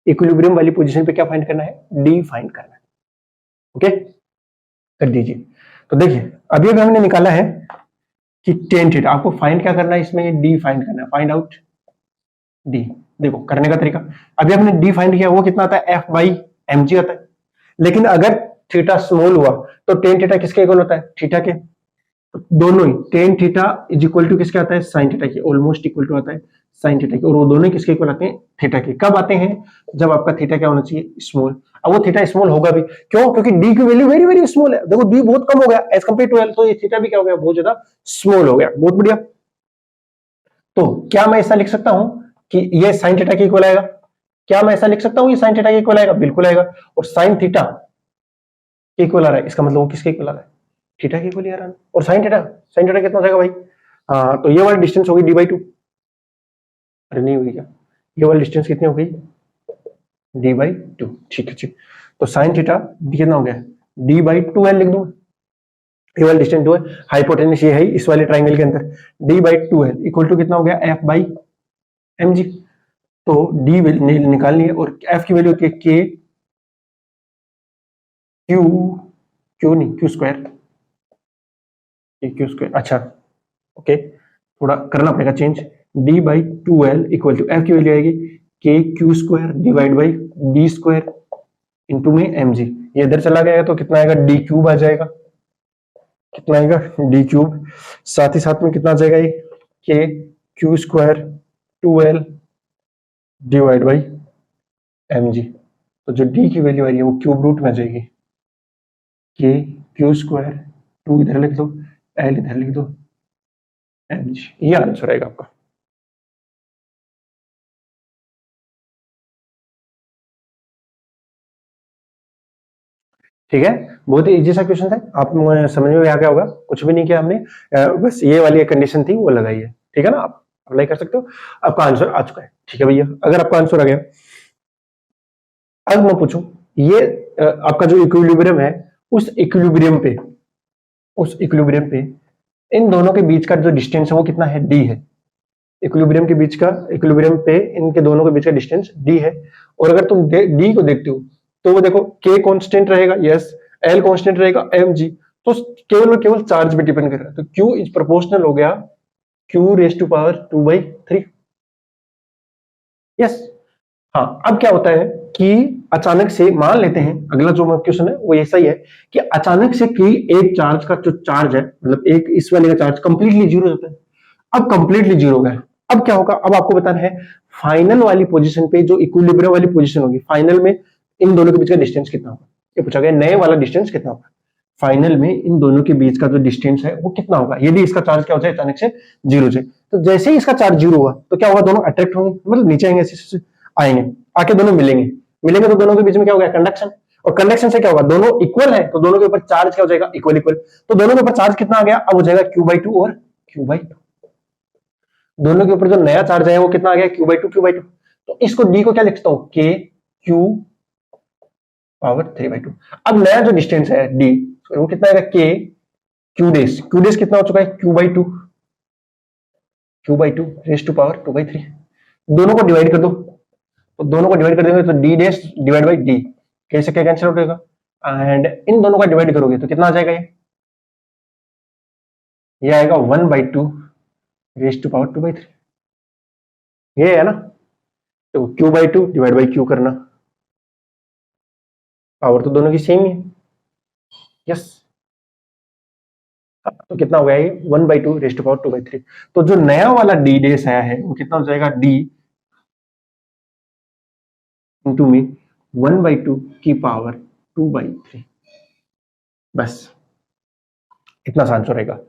इक्विलिब्रियम वाली पोजीशन पे क्या फाइंड करना है, डी फाइंड करना है। ओके कर दीजिए। तो देखिए अभी अभी हमने निकाला है कि टेन थीटा, आपको फाइंड क्या करना है इसमें, डी फाइंड करना है, फाइंड आउट डी। देखो करने का तरीका, अभी हमने डी फाइंड किया, वो कितना आता है, एफ बाई एम जी आता है। लेकिन अगर थीटा स्मॉल हुआ तो टेन थीटा किसके इक्वल होता है, थीटा के। तो दोनों ही tan theta is equal to किसके आता है, साइन थीटा के, ऑलमोस्ट इक्वल टू आता है साइन थीटा के, और वो दोनों किसके इक्वल आते हैं, थीटा के। कब आते हैं, जब आपका थीटा क्या होना चाहिए, स्मॉल। अब वो थीटा स्मॉल होगा भी, क्यों, क्योंकि डी की वैल्यू वेरी वेरी स्मॉल है। देखो डी बहुत कम हो गया एज कंपेयर टू एल, तो ये थीटा भी क्या हो गया, बहुत ज्यादा स्मॉल हो गया। बहुत बढ़िया। तो क्या मैं ऐसा लिख सकता हूं कि ये साइन थीटा के इक्वल आएगा, क्या मैं ऐसा लिख सकता हूं ये साइन थीटा के इक्वल आएगा, बिल्कुल आएगा। और साइन थीटा के इक्वल आ रहा है, इसका मतलब वो किसके इक्वल आ रहा है, थीटा के इक्वल आ रहा है। और साइन थीटा कितना हो जाएगा भाई, हाँ तो ये वाली डिस्टेंस होगी डी बाई टू, अरे नहीं हुई क्या, ये वाली डिस्टेंस कितनी हो गई, डी बाई टू। ठीक है ठीक, तो साइन थीटा कितना हो गया, डी बाई टू एल लिख दूं, ये वाली डिस्टेंस दो है, हाइपोटेन्यूस ये है इस वाले ट्राइंगल के अंदर, d by two l equal to कितना हो गया, एफ बाई एम जी। तो डी निकालनी है, और एफ की वैल्यू होती है के क्यू, क्यू नहीं क्यू स्क्वायर, क्यू स्क्वायर, अच्छा ओके थोड़ा करना पड़ेगा change. D by two l equal to f की वैल्यू आएगी k Q square divide by d square into में एम जी। ये इधर चला गया तो कितना आएगा, डी क्यूब आ जाएगा, कितना आएगा, डी क्यूब। साथ ही साथ में कितना आ जाएगा, ये k Q square two l divide by m g. तो जो डी की वैल्यू आ रही है वो क्यूब रूट में आ जाएगी, के क्यू स्क्वायर टू इधर लिख दो, एल इधर लिख दो, एम जी। ये आंसर आएगा आपका। ठीक है, बहुत ही इजी सा क्वेश्चन है, आप समझ में आ गया होगा, कुछ भी नहीं किया हमने, बस ये वाली कंडीशन थी वो लगाई है। ठीक है ना, आप अप्लाई कर सकते हो, आपका आंसर आ चुका है। ठीक है भैया, अगर आपका आंसर आ गया, अब मैं पूछूं, ये आपका जो इक्विलिब्रियम है, उस इक्विलिब्रियम पे, उस इक्विलिब्रियम पे इन दोनों के बीच का जो डिस्टेंस है वो कितना है, डी है। इक्विलिब्रियम के बीच का, इक्विलिब्रियम पे इनके दोनों के बीच का डिस्टेंस डी है। और अगर तुम डी को देखते हो तो वो देखो के कांस्टेंट रहेगा, यस, एल कांस्टेंट रहेगा, एम जी। तो केवल और केवल चार्ज पे डिपेंड कर रहा है, तो क्यू इज प्रोपोर्शनल हो गया q raise to power 2/3। Yes, हाँ अब क्या होता है कि अचानक से मान लेते हैं, अगला जो क्वेश्चन है वो ऐसा ही है कि अचानक से कि एक चार्ज का जो चार्ज है, मतलब एक इस वाले का चार्ज कंप्लीटली जीरो होता है। अब कंप्लीटली जीरो हो गया, अब क्या होगा, अब आपको बताना है फाइनल वाली पोजीशन पे जो इक्विलिब्रियम वाली पोजीशन होगी, फाइनल में इन दोनों के बीच का डिस्टेंस कितना होगा, ये पूछा गया, नए वाला डिस्टेंस कितना होगा, फाइनल में इन दोनों के बीच का जो डिस्टेंस है वो कितना होगा, यदि इसका चार्ज क्या हो जाए अचानक से जीरो से। तो जैसे ही इसका चार्ज जीरो हुआ तो क्या होगा, दोनों अट्रैक्ट होंगे, मतलब नीचे आएंगे, ऐसे आएंगे, आके दोनों मिलेंगे, मिलेंगे तो दोनों के बीच में क्या होगा, कंडक्शन। और कंडक्शन से क्या होगा, दोनों इक्वल है तो दोनों के ऊपर चार्ज क्या हो जाएगा, इक्वल इक्वल। तो दोनों के ऊपर चार्ज कितना आ गया, अब हो जाएगा क्यू बाई टू और क्यू बाई टू। दोनों के ऊपर जो नया चार्ज है वो कितना आ गया, Q by two q by to. तो इसको डी को क्या लिखता हूं, के क्यू पावर 3/2। अब नया जो डिस्टेंस है डी, वो कितना आएगा, के क्यू डेस, क्यू डेस कितना हो चुका है, q by two, q by two raise to power 2/3। दोनों को डिवाइड कर दो, तो दोनों को डिवाइड कर देंगे तो d dash divide by d, कैसे क्या कैंसिल आउट होगा, एंड इन दोनों का डिवाइड करोगे तो कितना आ जाएगा, ये आएगा 1/2 रेस टू पावर 2/3। ये है ना, तो Q by to divide by Q करना, पावर तो दोनों की सेम ही है, यस। तो कितना हो गया ये, 1/2 रेस टू पावर 2/3। तो जो नया वाला डी डेस आया है वो कितना हो जाएगा, डी इंटू में 1/2 की पावर 2/3, बस इतना सा आंसर रहेगा।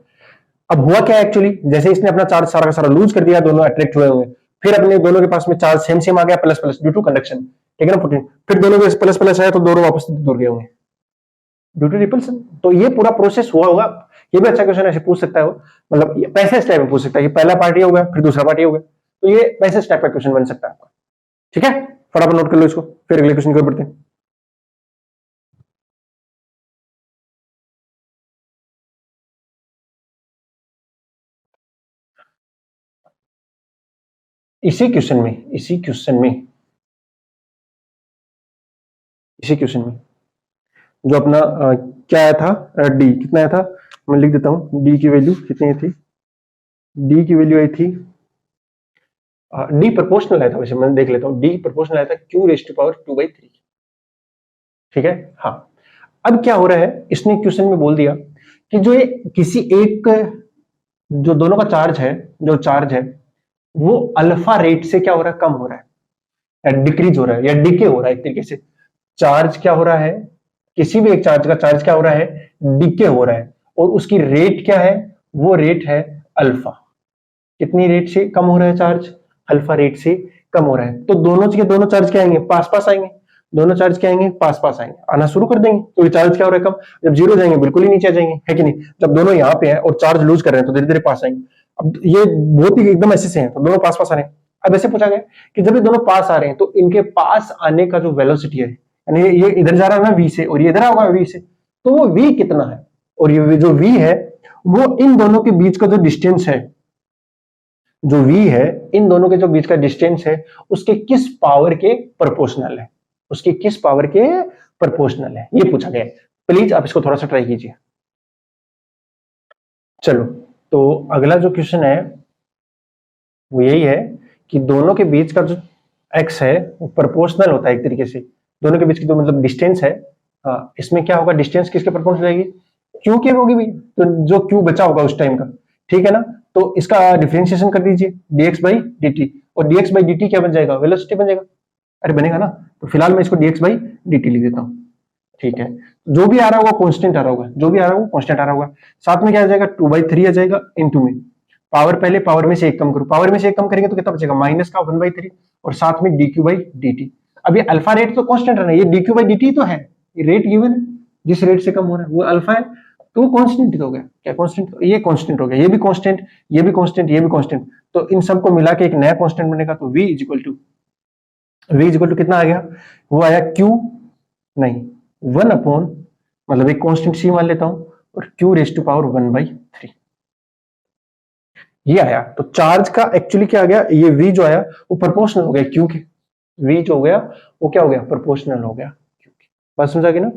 अब हुआ क्या एक्चुअली, जैसे इसने अपना चार्ज सारा का सारा लूज कर दिया, दोनों अट्रैक्ट हुए होंगे, फिर अपने दोनों के पास में चार्ज सेम सेम आ गया, plus plus due to conduction, ठीक है ना, प्रोटीन। फिर दोनों के प्लस प्लस आया तो दोनों वापस दूर गए होंगे ड्यू टू रिपल्सन। तो ये पूरा प्रोसेस हुआ होगा। ये भी अच्छा क्वेश्चन ऐसे पूछ सकता है वो, मतलब पैसेज टाइप में पूछ सकता है कि पहला पार्ट ये हो गया फिर दूसरा पार्ट ये हो गया, तो ये पैसेज टाइप का क्वेश्चन बन सकता है आपका। ठीक है, फटाफट नोट कर लो इसको, फिर अगले क्वेश्चन की ओर बढ़ते हैं। इसी क्वेश्चन में जो अपना क्या आया था, डी कितना आया था, मैं लिख देता हूं, डी की वैल्यू कितनी आई थी, डी की वैल्यू आई थी, डी प्रोपोर्शनल आया था, वैसे मैं देख लेता हूं, डी प्रोपोर्शनल आया था क्यू रेज टू पावर 2/3। ठीक है, हाँ। अब क्या हो रहा है, इसने क्वेश्चन में बोल दिया कि जो ये किसी एक, जो दोनों का चार्ज है, जो चार्ज है वो अल्फा रेट से क्या हो रहा है, कम हो रहा है, या डिक्रीज हो रहा है, या डिके हो रहा है एक तरीके से। चार्ज क्या हो रहा है, किसी भी एक चार्ज का चार्ज क्या हो रहा है, डिके हो रहा है, और उसकी रेट क्या है, वो रेट है अल्फा। कितनी रेट से कम हो रहा है चार्ज, अल्फा रेट से कम हो रहा है। तो दोनों के दोनों चार्ज क्या आएंगे, पास पास आएंगे, दोनों चार्ज क्या आएंगे, पास पास आएंगे, आना शुरू कर देंगे। तो ये चार्ज क्या हो रहा है, कम, जब जीरो जाएंगे बिल्कुल ही नीचे आ जाएंगे, है कि नहीं। जब दोनों यहाँ पे हैं और चार्ज लूज कर रहे हैं तो धीरे धीरे पास आएंगे। अब ये बहुत ही एकदम ऐसे से हैं, तो दोनों पास पास आ रहे हैं। अब ऐसे पूछा गया कि जब ये दोनों पास आ रहे हैं तो इनके पास आने का जो वेलोसिटी है, यानी ये इधर जा रहा है ना वी से, और ये इधर होगा वी से, तो वो वी कितना है, और ये जो वी है वो इन दोनों के बीच का जो डिस्टेंस है, जो v है, इन दोनों के जो बीच का डिस्टेंस है उसके किस पावर के प्रोपोर्शनल है, उसके किस पावर के प्रोपोर्शनल है, ये पूछा गया है। प्लीज आप इसको थोड़ा सा ट्राई कीजिए। चलो, तो अगला जो क्वेश्चन है वो यही है कि दोनों के बीच का जो x है वो प्रोपोर्शनल होता है एक तरीके से, दोनों के बीच की जो मतलब डिस्टेंस है, हाँ, इसमें क्या होगा, डिस्टेंस किसके प्रोपोर्शनल रहेगी, क्यू की होगी भी, तो जो क्यू बचा होगा उस टाइम का, ठीक है ना। तो इसका डिफरेंशिएशन कर दीजिए, dx बाई dt, और dx बाई dt क्या बन जाएगा, वेलोसिटी बन जाएगा, अरे बनेगा ना। तो फिलहाल मैं इसको dx बाई dt लिख देता हूँ, ठीक है। जो भी आ रहा होगा कांस्टेंट आ रहा होगा, जो भी आ रहा होगा कांस्टेंट आ रहा होगा। साथ में क्या आ जाएगा, 2/3 आ जाएगा इनटू में पावर, पहले पावर में से एक कम करो, पावर में से एक कम करेंगे तो कितना बचेगा, माइनस का 1/3, और साथ में dq बाई dt। अब ये अल्फा रेट तो कांस्टेंट है ना, ये dq बाई dt तो है, ये रेट गिवन है, जिस रेट से कम हो रहा है वो अल्फा है, तो वो कांस्टेंट हो गया, क्या कांस्टेंट, ये कांस्टेंट हो गया, ये भी कांस्टेंट, ये भी कांस्टेंट, ये भी कांस्टेंट, तो इन सबको मिला के एक नया कांस्टेंट बनेगा। तो v इक्वल टू कितना आ गया, वो आया q, नहीं 1 अपॉन, मतलब एक कांस्टेंट c मान लेता हूं, और q रेज टू पावर 1/3 ये आया। तो चार्ज का एक्चुअली क्या आ गया, ये v जो आया वो प्रोपोर्शनल हो गया q के, v जो हो गया वो क्या हो गया, प्रोपोर्शनल हो गया q के। बात समझ आ गई ना,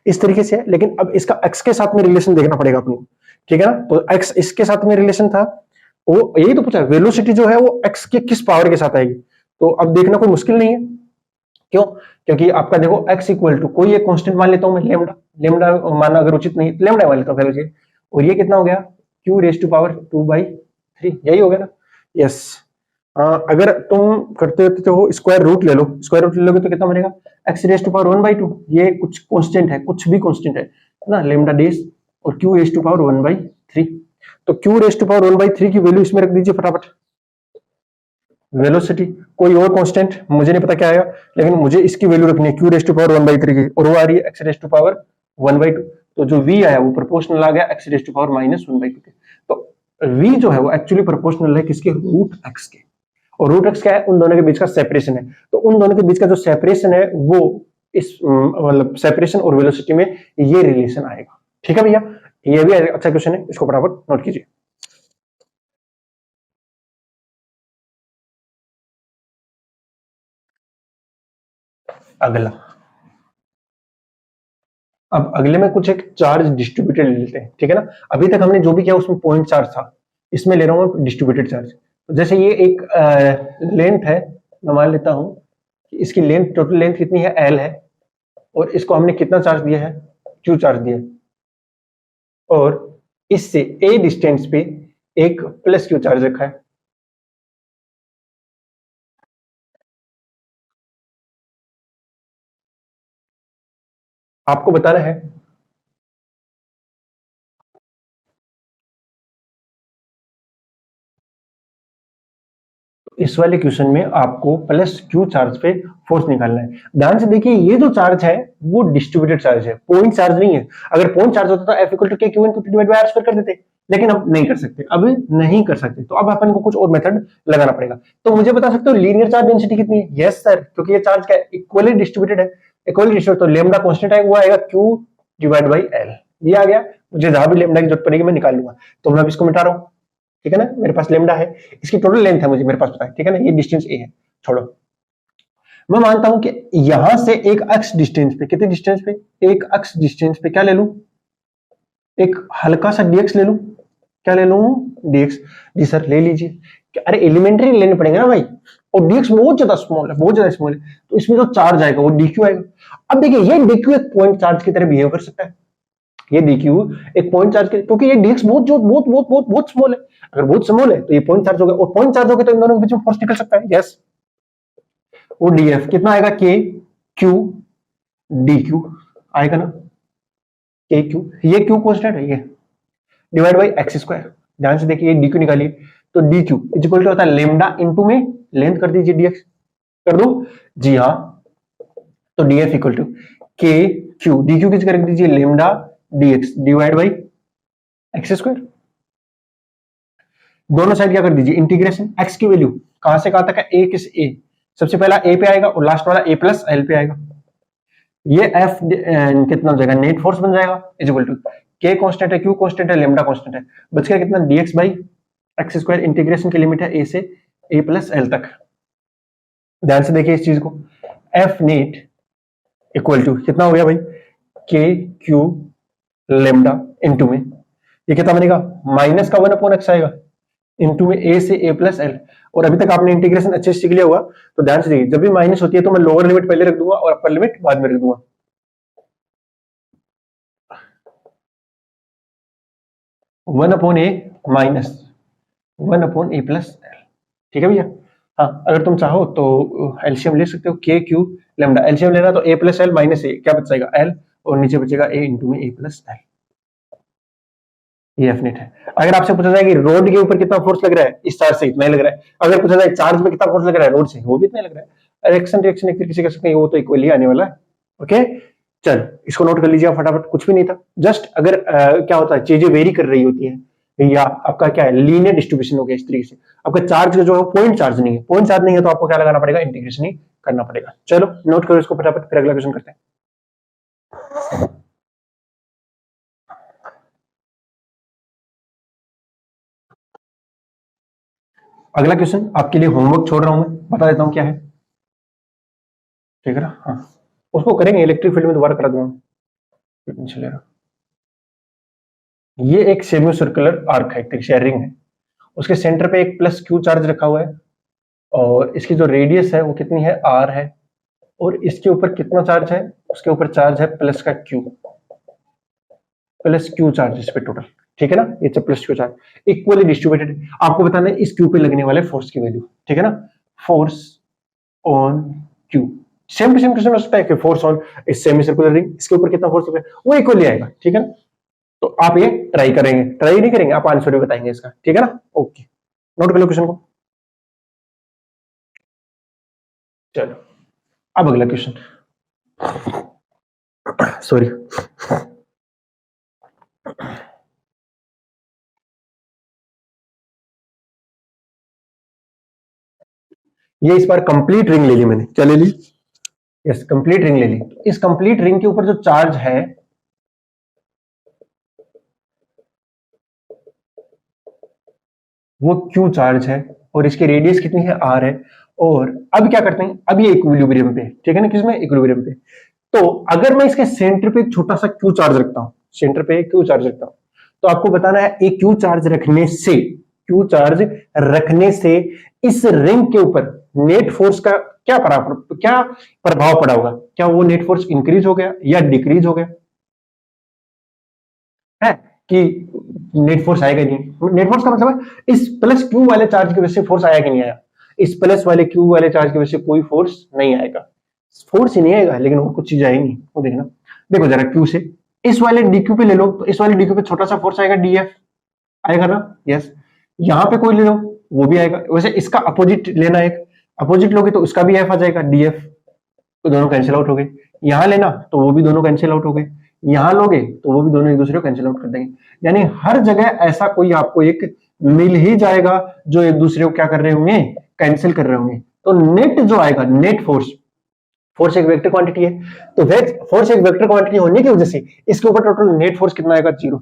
इस तरीके से। लेकिन अब इसका x के साथ में रिलेशन देखना पड़ेगा अपने, ठीक है ना। तो x इसके साथ में रिलेशन था, वो यही तो पूछा, वेलोसिटी जो है वो x के किस पावर के साथ आएगी। तो अब देखना कोई मुश्किल नहीं है, क्यों, क्योंकि आपका देखो x इक्वल टू कोई एक कांस्टेंट मान लेता हूं मैं, लेमडा, लेमडा माना अगर उचित नहीं तो लेमडा मान लेता हूं पहले, और ये कितना हो गया, q रेज टू पावर 2/3, यही हो गया ना। यस, अगर तुम करते हो स्क्वायर रूट ले लो, स्क्वायर रूट ले लोगे तो कितना बनेगा, x रेज टू पावर 1/2, ये कुछ कांस्टेंट है, कुछ भी कांस्टेंट है ना, लेमडा डेस, और q रेज टू पावर 1/3। तो q रेज टू पावर 1/3 की वैल्यू इसमें रख दीजिए फटाफट। वेलोसिटी कोई और कांस्टेंट मुझे नहीं पता क्या आया, लेकिन मुझे इसकी वैल्यू रखनी है q रेज टू पावर 1/3 की, और वो आ रही है x रेज टू पावर 1/2। तो जो v आया वो प्रोपोर्शनल आ गया x रेज टू पावर -1/2 के। तो v जो है वो एक्चुअली प्रोपोर्शनल है किसके, रूट x के, और रूट x क्या है, उन दोनों के बीच का सेपरेशन है। तो उन दोनों के बीच का जो सेपरेशन है वो इस मतलब सेपरेशन और वेलोसिटी में ये रिलेशन आएगा। ठीक है भैया, ये भी अच्छा क्वेश्चन है, इसको फटाफट नोट कीजिए। अगला, अब अगले में कुछ एक चार्ज डिस्ट्रीब्यूटेड ले लेते हैं, ठीक है ना। अभी तक हमने जो भी किया उसमें पॉइंट चार्ज था, इसमें ले रहा हूं डिस्ट्रीब्यूटेड चार्ज। तो जैसे ये एक लेंथ है, मैं मान लेता हूं कि इसकी लेंथ, टोटल लेंथ कितनी है, एल है, और इसको हमने कितना चार्ज दिया है, क्यू चार्ज दिया है, और इससे ए डिस्टेंस पे एक प्लस क्यू चार्ज रखा है। आपको बताना है इस वाले क्वेश्चन में आपको प्लस क्यू चार्ज पे फोर्स निकालना है। ध्यान से देखिए, ये जो चार्ज है वो डिस्ट्रीब्यूटेड चार्ज है, पॉइंट चार्ज नहीं है। अगर पॉइंट चार्ज होता तो F equal to k q n divide by are square कर देते, लेकिन अब नहीं कर सकते, अब नहीं कर सकते, तो अब अपन को कुछ और मेथड लगाना पड़ेगा। तो मुझे बता सकते हो लीनियर चार्ज डेंसिटी कितनी है? यस सर, क्योंकि ये चार्ज क्या है, इक्वली डिस्ट्रीब्यूटेड है, इक्वली डिस्ट्रीब्यूटेड, तो लेमडा कांस्टेंट है, वो आएगा Q डिवाइड बाई L। ये आ गया, मुझे जहां भी लेमडा की जरूरत पड़ेगी मैं निकाल लूंगा। तो मैं अब इसको मिटा रहा हूं, ठीक है ना, मेरे पास लेमडा है, इसकी टोटल लेंथ है मुझे मेरे पास पता है, ठीक है ना, ये डिस्टेंस ए है, छोड़ो। मैं मानता हूं कि यहां से एक अक्ष डिस्टेंस पे, कितने डिस्टेंस पे, एक अक्ष डिस्टेंस पे क्या ले लूं, एक हल्का सा dx ले लूं, क्या ले लूं, dx। जी सर ले लीजिए, अरे एलिमेंट्री लेने पड़ेंगे ना भाई, और dx बहुत ज्यादा स्मॉल है, बहुत ज्यादा स्मॉल है, तो इसमें जो चार्ज आएगा वो dq आएगा। अब देखिए ये dq एक पॉइंट चार्ज की तरह बिहेव कर सकता है, ये dq एक पॉइंट चार्ज के, क्योंकि ये dx बहुत जो बहुत बहुत बहुत बहुत स्मॉल है, अगर बहुत स्मॉल है तो ये पॉइंट चार्ज हो गया, और पॉइंट चार्ज हो गया तो इन दोनों के बीच में फोर्स निकल सकता है, यस। वो df कितना आएगा, k q dq आएगा ना, k q, ये q कांस्टेंट है, ये डिवाइड बाई एक्स स्क्वायर, ध्यान से देखिए dq निकालिए, तो dq इज इक्वल टू होता है लेमडा इनटू में लेंथ कर दीजिए dx, कर दो जी हाँ, तो df equal to k q, dq किस कर दीजिए lambda dx divide by x square, दोनों साइड क्या कर दीजिए इंटीग्रेशन, x की वैल्यू कहां से कहां तक है, a किस a, सबसे पहला a पे आएगा और लास्ट वाला a प्लस l पे आएगा, ये F कितना हो जाएगा, नेट फोर्स बन जाएगा, is equal to K constant है, Q कांस्टेंट है, लेमडा कांस्टेंट है, बच गया कितना dx by x square, integration की लिमिट है a से a प्लस l तक। ध्यान से देखिए इस चीज को, F नेट इक्वल टू कितना हो गया भाई, K Q लेमडा इनटू में ये कितना बनेगा, माइनस का 1/x आएगा इनटू में a से a प्लस l, और अभी तक आपने इंटीग्रेशन अच्छे से सीख लिया हुआ, तो ध्यान से देखिए जब भी माइनस होती है तो मैं लोअर लिमिट पहले रख दूंगा और अपर लिमिट बाद में रख दूंगा, 1/a minus 1/a plus l, ठीक है भैया। हाँ अगर तुम चाहो तो एलसीएम ले सकते हो, के क्यू लेमडा, एलसीएम लेना तो a प्लस एल माइनस ए, क्या बच जाएगा l, और नीचे बचेगा a इंटू में a प्लस एल, ये एफनेट है। अगर आपसे पूछा जाए कि रोड के ऊपर कितना फोर्स लग रहा है, इस चार्ज से इतना ही लग रहा है, अगर पूछा जाए चार्ज में कितना फोर्स लग रहा है रोड से, वो भी इतना ही लग रहा है, रिएक्शन रिएक्शन एक तरीके से कह सकते हैं, वो तो इक्वली आने वाला है। ओके चल इसको नोट कर लीजिए फटाफट, कुछ भी नहीं था, जस्ट अगर क्या होता है चीजें वेरी कर रही होती है, या आपका क्या है लीनियर डिस्ट्रीब्यूशन हो गया इस तरीके से, आपका चार्ज जो है पॉइंट चार्ज नहीं है, पॉइंट चार्ज नहीं है तो आपको क्या लगाना पड़ेगा, इंटीग्रेशन ही करना पड़ेगा। चलो नोट करो इसको फटाफट, फिर अगला क्वेश्चन करते हैं। अगला क्वेश्चन आपके लिए होमवर्क छोड़ रहा हूं मैं, बता देता हूं क्या है, ठीक है ना, हाँ उसको करेंगे इलेक्ट्रिक फील्ड में दोबारा करा दूंगा, चलेगा। ये एक सेमी सर्कुलर आर्क है, रिंग है, उसके सेंटर पे एक प्लस क्यू चार्ज रखा हुआ है, और इसकी जो रेडियस है वो कितनी है, आर है, और इसके ऊपर कितना चार्ज है, उसके ऊपर चार्ज है प्लस का क्यू, प्लस क्यू चार्ज इस पे टोटल, ठीक है ना, ये plus Q charge equally distributed, आपको बताना है इस क्यू पे लगने वाले फोर्स की वैल्यू, ठीक है ना, force on q, same to same question हो सकता है कि फोर्स ऑन इस सेमी सर्कुलर रिंग, इसके ऊपर कितना फोर्स लग रहा है वो इक्वली आएगा, ठीक है ना, तो आप ये ट्राई करेंगे, ट्राई नहीं करेंगे आप आंसर भी बताएंगे इसका, ठीक है ना, ओके नोट कर लो क्वेश्चन को। चलो अब अगला क्वेश्चन, सॉरी ये इस बार कंप्लीट रिंग ले ली मैंने, क्या ले ली, यस कंप्लीट रिंग ले ली, इस कंप्लीट रिंग के ऊपर जो चार्ज है वो क्यू चार्ज है, और इसकी रेडियस कितनी है, आर है, और अब क्या करते हैं, अब ये इक्विलिब्रियम पे, ठीक है ना, किसमें, इक्विलिब्रियम पे, तो अगर मैं इसके सेंटर पे एक छोटा सा क्यू चार्ज रखता हूं, सेंटर पे एक क्यू चार्ज रखता हूं, तो आपको बताना है एक क्यू चार्ज रखने से, क्यू चार्ज रखने से इस रिंग के ऊपर नेट फोर्स का क्या प्रभाव पड़ा होगा, क्या वो नेट फोर्स इंक्रीज हो गया या डिक्रीज हो गया है, कि नेट फोर्स आएगा नहीं, नेट फोर्स का मतलब है इस प्लस क्यू वाले चार्ज की वजह से फोर्स आया कि नहीं आया, इस प्लस वाले क्यू वाले चार्ज की वजह से कोई फोर्स नहीं आएगा, फोर्स ही नहीं आएगा लेकिन और कुछ चीज आएगी, वो देखना, देखो जरा क्यू से इस वाले डीक्यू पे ले लो, तो इस वाले डीक्यू पे छोटा सा फोर्स आएगा, डीएफ आएगा ना, यस, यहां पे कोई ले लो वो भी आएगा, वैसे इसका अपोजिट लेना, एक अपोजिट लोगे तो उसका भी एफ आ जाएगा, डीएफ, तो दोनों कैंसिल आउट हो गए, यहां लेना तो वो भी दोनों कैंसिल आउट हो गए, यहां लोगे तो वो भी दोनों एक दूसरे को कैंसिल आउट कर देंगे, यानी हर जगह ऐसा कोई आपको एक मिल ही जाएगा जो एक दूसरे को क्या कर रहे होंगे, कैंसिल कर रहे होंगे। तो नेट जो आएगा, नेट फोर्स, फोर्स एक वेक्टर क्वांटिटी है, तो फोर्स एक वेक्टर क्वांटिटी होने की वजह से इसके ऊपर टोटल नेट फोर्स कितना आएगा, 0।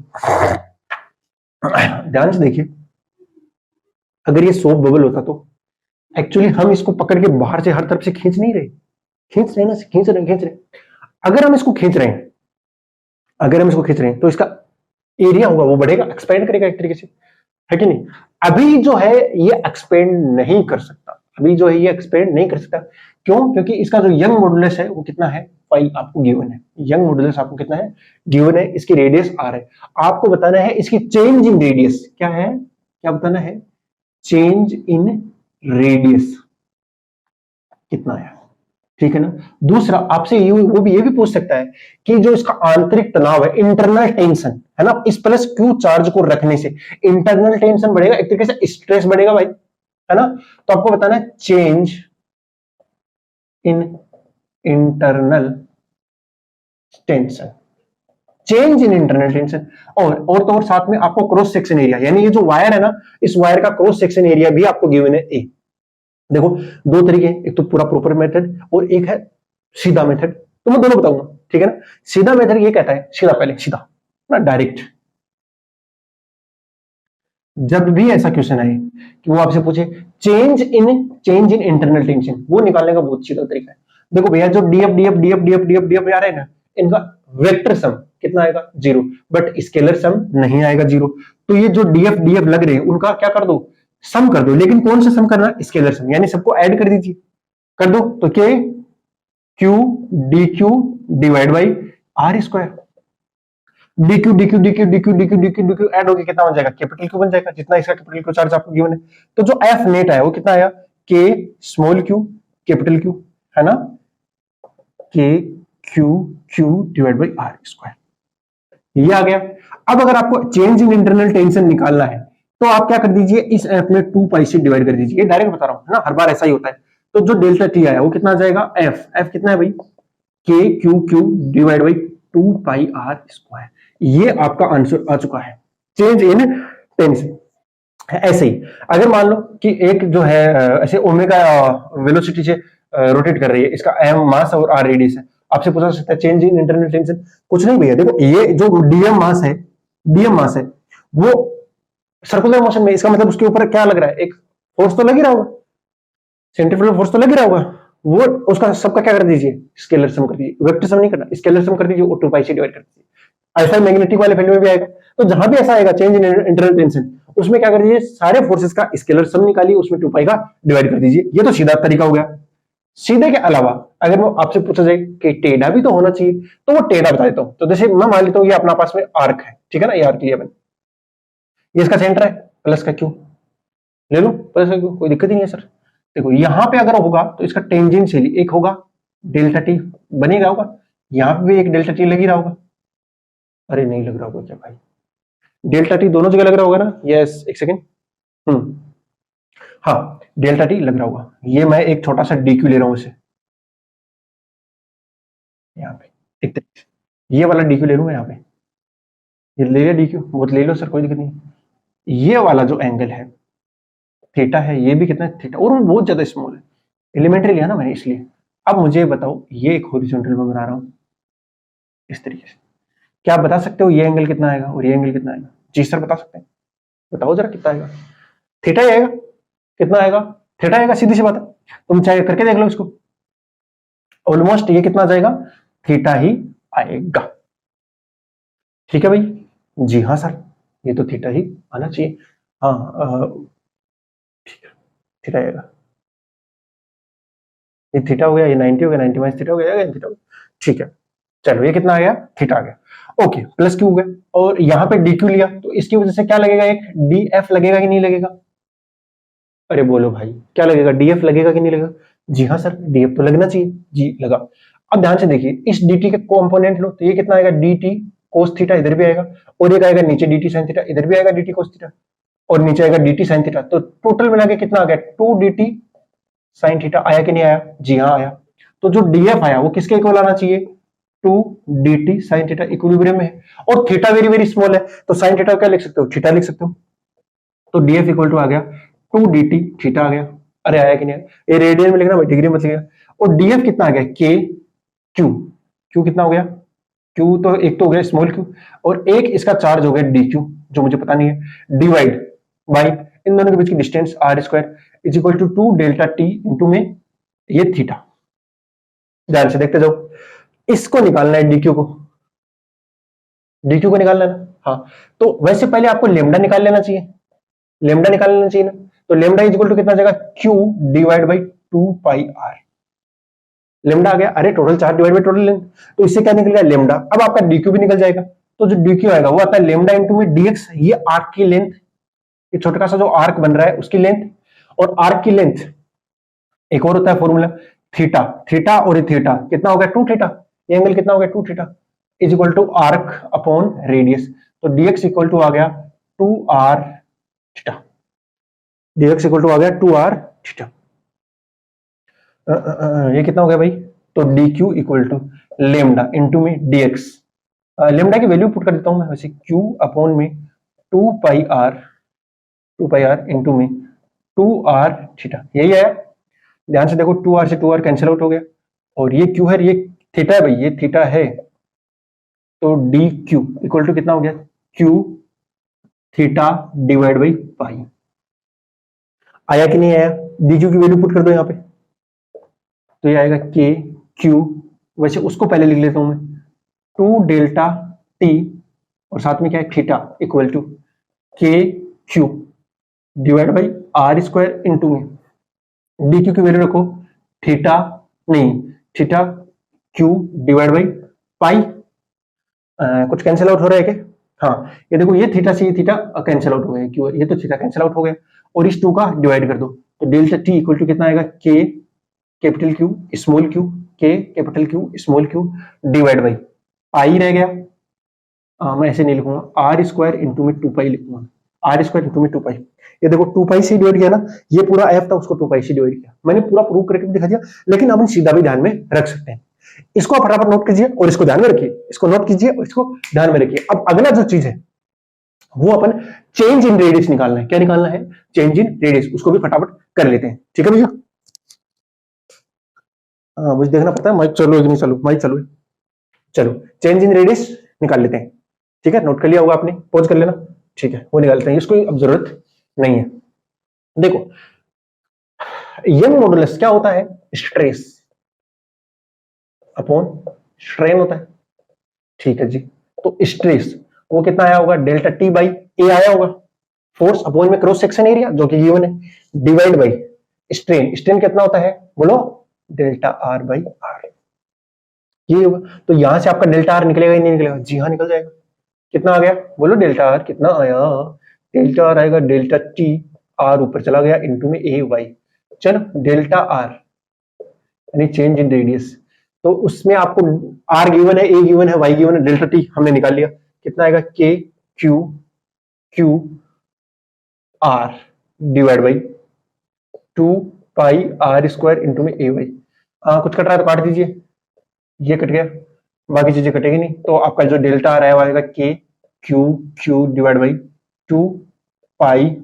ध्यान से देखिए, अगर ये सोप बबल होता तो एक्चुअली हम इसको पकड़ के बाहर से हर तरफ से खींच नहीं रहे, खींच रहे ना, खींच रहे। अगर हम इसको खींच रहे हैं, अगर हम इसको खींच रहे हैं तो इसका एरिया होगा वो बढ़ेगा, एक्सपेंड करेगा एक तरीके से, है कि नहीं। अभी जो है ये एक्सपेंड नहीं कर सकता, अभी जो है ये एक्सपेंड नहीं कर सकता। क्यों? क्योंकि इसका जो यंग मॉडुलस है वो कितना है, 5 आपको गिवन है। यंग मॉडुलस आपको कितना है, गिवन है। इसकी रेडियस r है, आपको बताना है इसकी चेंज इन रेडियस क्या है, क्या बताना है, चेंज इन रेडियस कितना है, ठीक है ना। दूसरा आपसे ये भी पूछ सकता है कि जो इसका आंतरिक तनाव है, इंटरनल टेंशन है ना, इस प्लस क्यू चार्ज को रखने से इंटरनल टेंशन बढ़ेगा, एक तरीके से स्ट्रेस बढ़ेगा भाई, है ना। तो आपको बताना है change in internal tension, change in internal tension. और तो और साथ में आपको क्रॉस सेक्शन एरिया, यानी ये जो वायर है ना, इस वायर का क्रॉस सेक्शन एरिया भी आपको गिवन है ए। देखो दो तरीके, एक तो पूरा प्रॉपर मेथड और एक है सीधा मेथड, तो मैं दोनों बताऊंगा, ठीक है ना। सीधा मेथड ये कहता है, सीधा पहले सीधा ना, डायरेक्ट। जब भी ऐसा क्वेश्चन आए कि वो आपसे पूछे चेंज इन इंटरनल टेंशन, वो निकालने का बहुत सीधा तरीका है। देखो भैया जो डीएफ आ रहे हैं ना, इनका वेक्टर सम कितना आएगा, 0, बट स्केलर सम नहीं आएगा 0। तो ये जो डीएफ लग रहे हैं उनका क्या कर दो, सम कर दो। लेकिन कौन सा सम करना, स्केलर सम, यानी सबको ऐड कर दीजिए, कर दो। तो के q d q divide by are square, dq add होके कितना बन जाएगा, कैपिटल क्यू बन जाएगा, जितना इसका कैपिटल क्यू चार्ज आपको गिवन है। तो जो एफ नेट आया वो कितना आया, के स्मॉल क्यू कैपिटल क्यू, है ना, k Q q divide by are square, ये आ गया। अब अगर आपको चेंज इन इंटरनल टेंशन निकालना है तो आप क्या कर दीजिए, इस एफ में 2 पाई से डिवाइड कर दीजिए, ये डायरेक्ट बता रहा हूं, है ना, हर बार ऐसा ही होता है। तो जो डेल्टा टी आया वो कितना आ जाएगा, एफ कितना है भाई, k Q q divide by 2 pi r square. ये आपका आंसर आ चुका है, चेंज इन टेंशन। ऐसे ही अगर मान लो कि एक जो है ऐसे ओमेगा वेलोसिटी से रोटेट कर रही है, इसका एम मास और आर रेडियस है, आपसे पूछा सकता है चेंज इन इंटरनल टेंशन। कुछ नहीं भैया, देखो ये जो डीएम मास है वो सर्कुलर मोशन में, इसका मतलब उसके ऊपर क्या लग रहा है, एक फोर्स तो लग ही रहा होगा, सेंट्रीफ्यूगल फोर्स तो लग ही रहा होगा, वो उसका सबका क्या कर दीजिए, स्केलर सम कर दीजिए, वेक्टर सम नहीं करना, स्केलर सम कर दीजिए और 2 पाई से डिवाइड कर दीजिए। ऐसा मैग्नेटिक वाले फील्ड में भी आएगा। तो जहां भी ऐसा आएगा चेंज इन इंटरनल टेंशन, उसमें क्या कर दीजिए, सारे फोर्सेस का स्केलर सम निकालिए, उसमें 2 पाई का डिवाइड कर दीजिए। ये तो सीधा तरीका हो गया। सीधे के अलावा अगर वो आपसे पूछा जाए कि टेढ़ा भी तो होना चाहिए, तो वो टेढ़ा बता देता हूं। तो जैसे मैं मान लेता हूं ये अपना पास में आर्क है, ठीक है ना, ये आर्क लिया मैंने, ये इसका सेंटर है, प्लस का क्यू ले लो, प्लस का क्यू, कोई दिक्कत ही नहीं है सर। देखो यहां पे अगर होगा तो इसका टेंजेंशियली एक होगा डेल्टा टी बनेगा, होगा यहां पे भी एक डेल्टा टी लग ही रहा होगा। अरे नहीं लग रहा होगा क्या भाई, डेल्टा टी दोनों जगह लग रहा होगा ना, यस, एक सेकेंड, हाँ डेल्टा टी लग रहा होगा। ये मैं एक छोटा सा डीक्यू ले रहा हूं इसे यहाँ पे, एक तरीके से ये वाला डीक्यू ले लूंगा यहाँ पे, ये ले लिया डीक्यू, बहुत ले लो सर, कोई दिक्कत नहीं। ये वाला जो एंगल है थीटा है, ये भी कितना है थीटा, और वो बहुत ज्यादा स्मॉल है, एलिमेंट्री लिया ना मैंने इसलिए। अब मुझे बताओ, ये एक हॉरिजॉन्टल मैं बना रहा हूं इस तरीके से, क्या आप बता सकते हो ये एंगल कितना आएगा और ये एंगल कितना आएगा? जी सर बता सकते हैं, बताओ जरा कितना आएगा, थीटा ही आएगा, कितना आएगा, थीटा आएगा, सीधी सी बात है, तुम चाहे करके देख लो इसको, ऑलमोस्ट ये कितना जाएगा, थीटा ही आएगा। ठीक है भाई, जी हाँ सर, ये तो थीटा ही आना चाहिए, हाँ ठीक है, थीटा आएगा, ये थीटा हो गया, ये 90 हो गया, 90 माइनस थीटा हो गया, थीटा हो गया, ठीक है। चलो ये कितना आ गया, थीटा आ गया, ओके, प्लस क्यू हो गया, और यहां पे डी क्यू लिया तो इसकी वजह से क्या लगेगा, एक डी एफ लगेगा कि नहीं लगेगा? अरे बोलो भाई, क्या लगेगा, डीएफ लगेगा कि नहीं लगेगा? जी हाँ सर, डीएफ तो लगना चाहिए, जी लगा। अब ध्यान से देखिए, इस dt के कंपोनेंट लो तो ये कितना आएगा, dt cos थीटा इधर भी आएगा, और एक आएगा नीचे dt sin थीटा, इधर भी आएगा dt cos थीटा, और नीचे आएगा dt sin थीटा। तो टोटल मिला के कितना आ गया, 2 dt sin थीटा आया कि नहीं आया? जी हाँ आया। तो जो df आया वो किसके इक्वल आना चाहिए, two d t sine theta equilibrium में है, और थीटा वेरी वेरी स्मॉल है, तो साइन थीटा क्या लिख सकते हो, थीटा लिख सकते हो। तो डी एफ इक्वल टू आ गया टू डी टी थीटा आ गया। अरे आया कि नहीं आया, ये रेडियन में लिखना भाई, डिग्री मत लिखना। और डी एफ कितना आ गया, के क्यू, क्यू कितना हो गया, क्यू तो एक तो हो गया स्मॉल क्यू, और एक इसका चार्ज हो गया डी क्यू जो मुझे पता नहीं है, डिवाइड बाई इन दोनों के बीच की distance r square is equal to 2 delta t into में ये थीटा। ध्यान से देखते जाओ, इसको निकालना है डीक्यू को, डीक्यू को निकालना है ना। हाँ, तो वैसे पहले आपको लेमडा निकाल लेना चाहिए, लेमडा निकाल लेना चाहिए ना। तो लेमडा इज इक्वल टू कितना जाएगा, q divide by 2 pi r. Lambda आ गया, अरे total charge divide by total length, तो इससे क्या निकल गया लेमडा। अब आपका डीक्यू भी निकल जाएगा, तो जो डीक्यू आएगा वो आता है लेमडा इंटू में डीएक्स, ये आर्क की लेंथ, ये छोटा सा जो आर्क बन रहा है उसकी लेंथ, और आर्क की लेंथ एक और होता है फॉर्मूला थीटा, थीटा और थीटा कितना हो गया 2 थीटा, ये एंगल कितना हो गया 2 theta is equal to arc upon radius. तो dx इक्वल टू आ गया 2r theta, dx equal to आ गया 2r थीटा। ये कितना हो गया भाई, तो dq equal to lambda into में dx, लेमडा की वैल्यू पुट कर देता हूं मैं वैसे, q अपॉन में 2 पाई r इंटू में 2r थीटा, यही आया। ध्यान से देखो 2r से 2r कैंसिल आउट हो गया, और ये q है, ये थीटा है भाई, ये थीटा है, तो डी क्यू इक्वल टू कितना हो गया, क्यू थीटा डिवाइड बाई पाई। आया कि नहीं आया, डी क्यू की वैल्यू पुट कर दो यहाँ पे, तो ये आएगा के क्यू, वैसे उसको पहले लिख लेता हूं मैं 2 डेल्टा टी और साथ में क्या है theta equal to k Q divide by are square into में डी क्यू की वैल्यू रखो थीटा, नहीं theta q divide by pi. कुछ कैंसिल आउट हो रहा है क्या, हाँ ये देखो ये थीटा से ये थीटा कैंसिल आउट हो गया, क्यों ये तो थीटा कैंसिल आउट हो गया, और इस 2 का डिवाइड कर दो, तो डेल्टा टी इक्वल टू कितना आएगा, के कैपिटल क्यू स्मॉल क्यू, के capital Q small q divide by पाई रह गया। मैं ऐसे नहीं लिखूंगा, आर स्क्वायर इंटू में 2 पाई लिखूंगा, आर स्क्वायर इंटू में 2 पाई। ये देखो 2 पाई से डिवाइड किया ना, ये पूरा एफ था उसको 2 पाई से डिवाइड किया, मैंने पूरा प्रूव करके दिखा दिया, लेकिन अपन सीधा भी ध्यान में रख सकते हैं। इसको फटाफट नोट कीजिए और इसको ध्यान में रखिए, इसको नोट कीजिए और इसको ध्यान में रखिए। अब अगला जो चीज है वो अपन चेंज इन रेडियस निकालना है, क्या निकालना है, चेंज इन रेडियस, उसको भी फटाफट कर लेते हैं, ठीक है भैया। मुझे देखना पड़ता है माइक चालू है कि नहीं चालू, माइक चालू है, चलो चेंज इन रेडियस निकाल लेते हैं, ठीक है। नोट कर लिया होगा आपने, पॉज कर लेना, ठीक है, वो निकालते हैं, इसको अब जरूरत नहीं है। देखो यंग मॉडुलस क्या होता है, स्ट्रेस अपॉन स्ट्रेन होता है, ठीक है जी। तो स्ट्रेस वो कितना आया होगा, डेल्टा टी बाई ए आया होगा, फोर्स अपॉन में क्रॉस सेक्शन एरिया जो कि गिवन है, डिवाइड बाई स्ट्रेन, स्ट्रेन कितना होता है बोलो, डेल्टा आर बाई आर, ये होगा। तो यहां से आपका डेल्टा आर निकलेगा ही नहीं निकलेगा, जी हाँ निकल जाएगा। कितना आ गया बोलो, डेल्टा आर कितना आया, डेल्टा आर आएगा डेल्टा टी, आर ऊपर चला गया इंटू में ए वाई, चलो डेल्टा आर यानी चेंज इन रेडियस, तो उसमें आपको आर गिवन है, ए गिवन है, वाई गिवन है, डेल्टा टी हमने निकाल लिया, कितना आएगा k Q q r divide by 2 pi r square into में ए वाई। कुछ कट रहा है तो काट दीजिए, ये कट गया, बाकी चीजें कटेगी नहीं, तो आपका जो डेल्टा आर है वो आएगा k Q q divide by 2 pi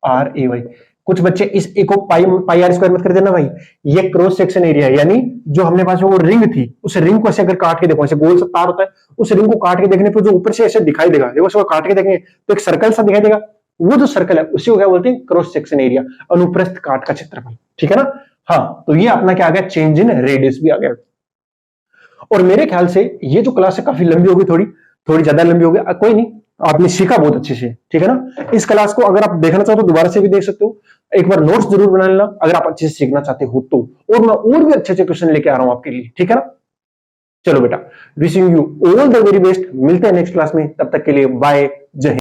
r a y. कुछ बच्चे इस ए को पाई आर स्क्वायर मत कर देना भाई, ये क्रॉस सेक्शन एरिया है, यानी जो हमने पास में वो रिंग थी, उस रिंग को ऐसे अगर काट के देखो, ऐसे गोल सा तार होता है, उस रिंग को काट के देखने पर जो ऊपर से ऐसे दिखाई देगा, देखो उसको काट के देखेंगे तो एक सर्कल सा दिखाई देगा, वो जो सर्कल है उसी को क्या बोलते हैं, क्रॉस सेक्शन एरिया, अनुप्रस्थ काट का क्षेत्रफल, ठीक है ना। हाँ, तो ये अपना क्या आ गया, चेंज इन रेडियस भी आ गया। और मेरे ख्याल से ये जो क्लास है काफी लंबी होगी, थोड़ी ज्यादा लंबी होगी, कोई नहीं, आपने सीखा बहुत अच्छे से, ठीक है ना। इस क्लास को अगर आप देखना चाहो तो दोबारा से भी देख सकते हो, एक बार नोट्स जरूर बना लेना अगर आप अच्छे से सीखना चाहते हो तो, और मैं और भी अच्छे क्वेश्चन लेके आ रहा हूं आपके लिए, ठीक है ना। चलो बेटा, wishing you all the very best, मिलते हैं नेक्स्ट क्लास में, तब तक के लिए बाय, जय हिंद।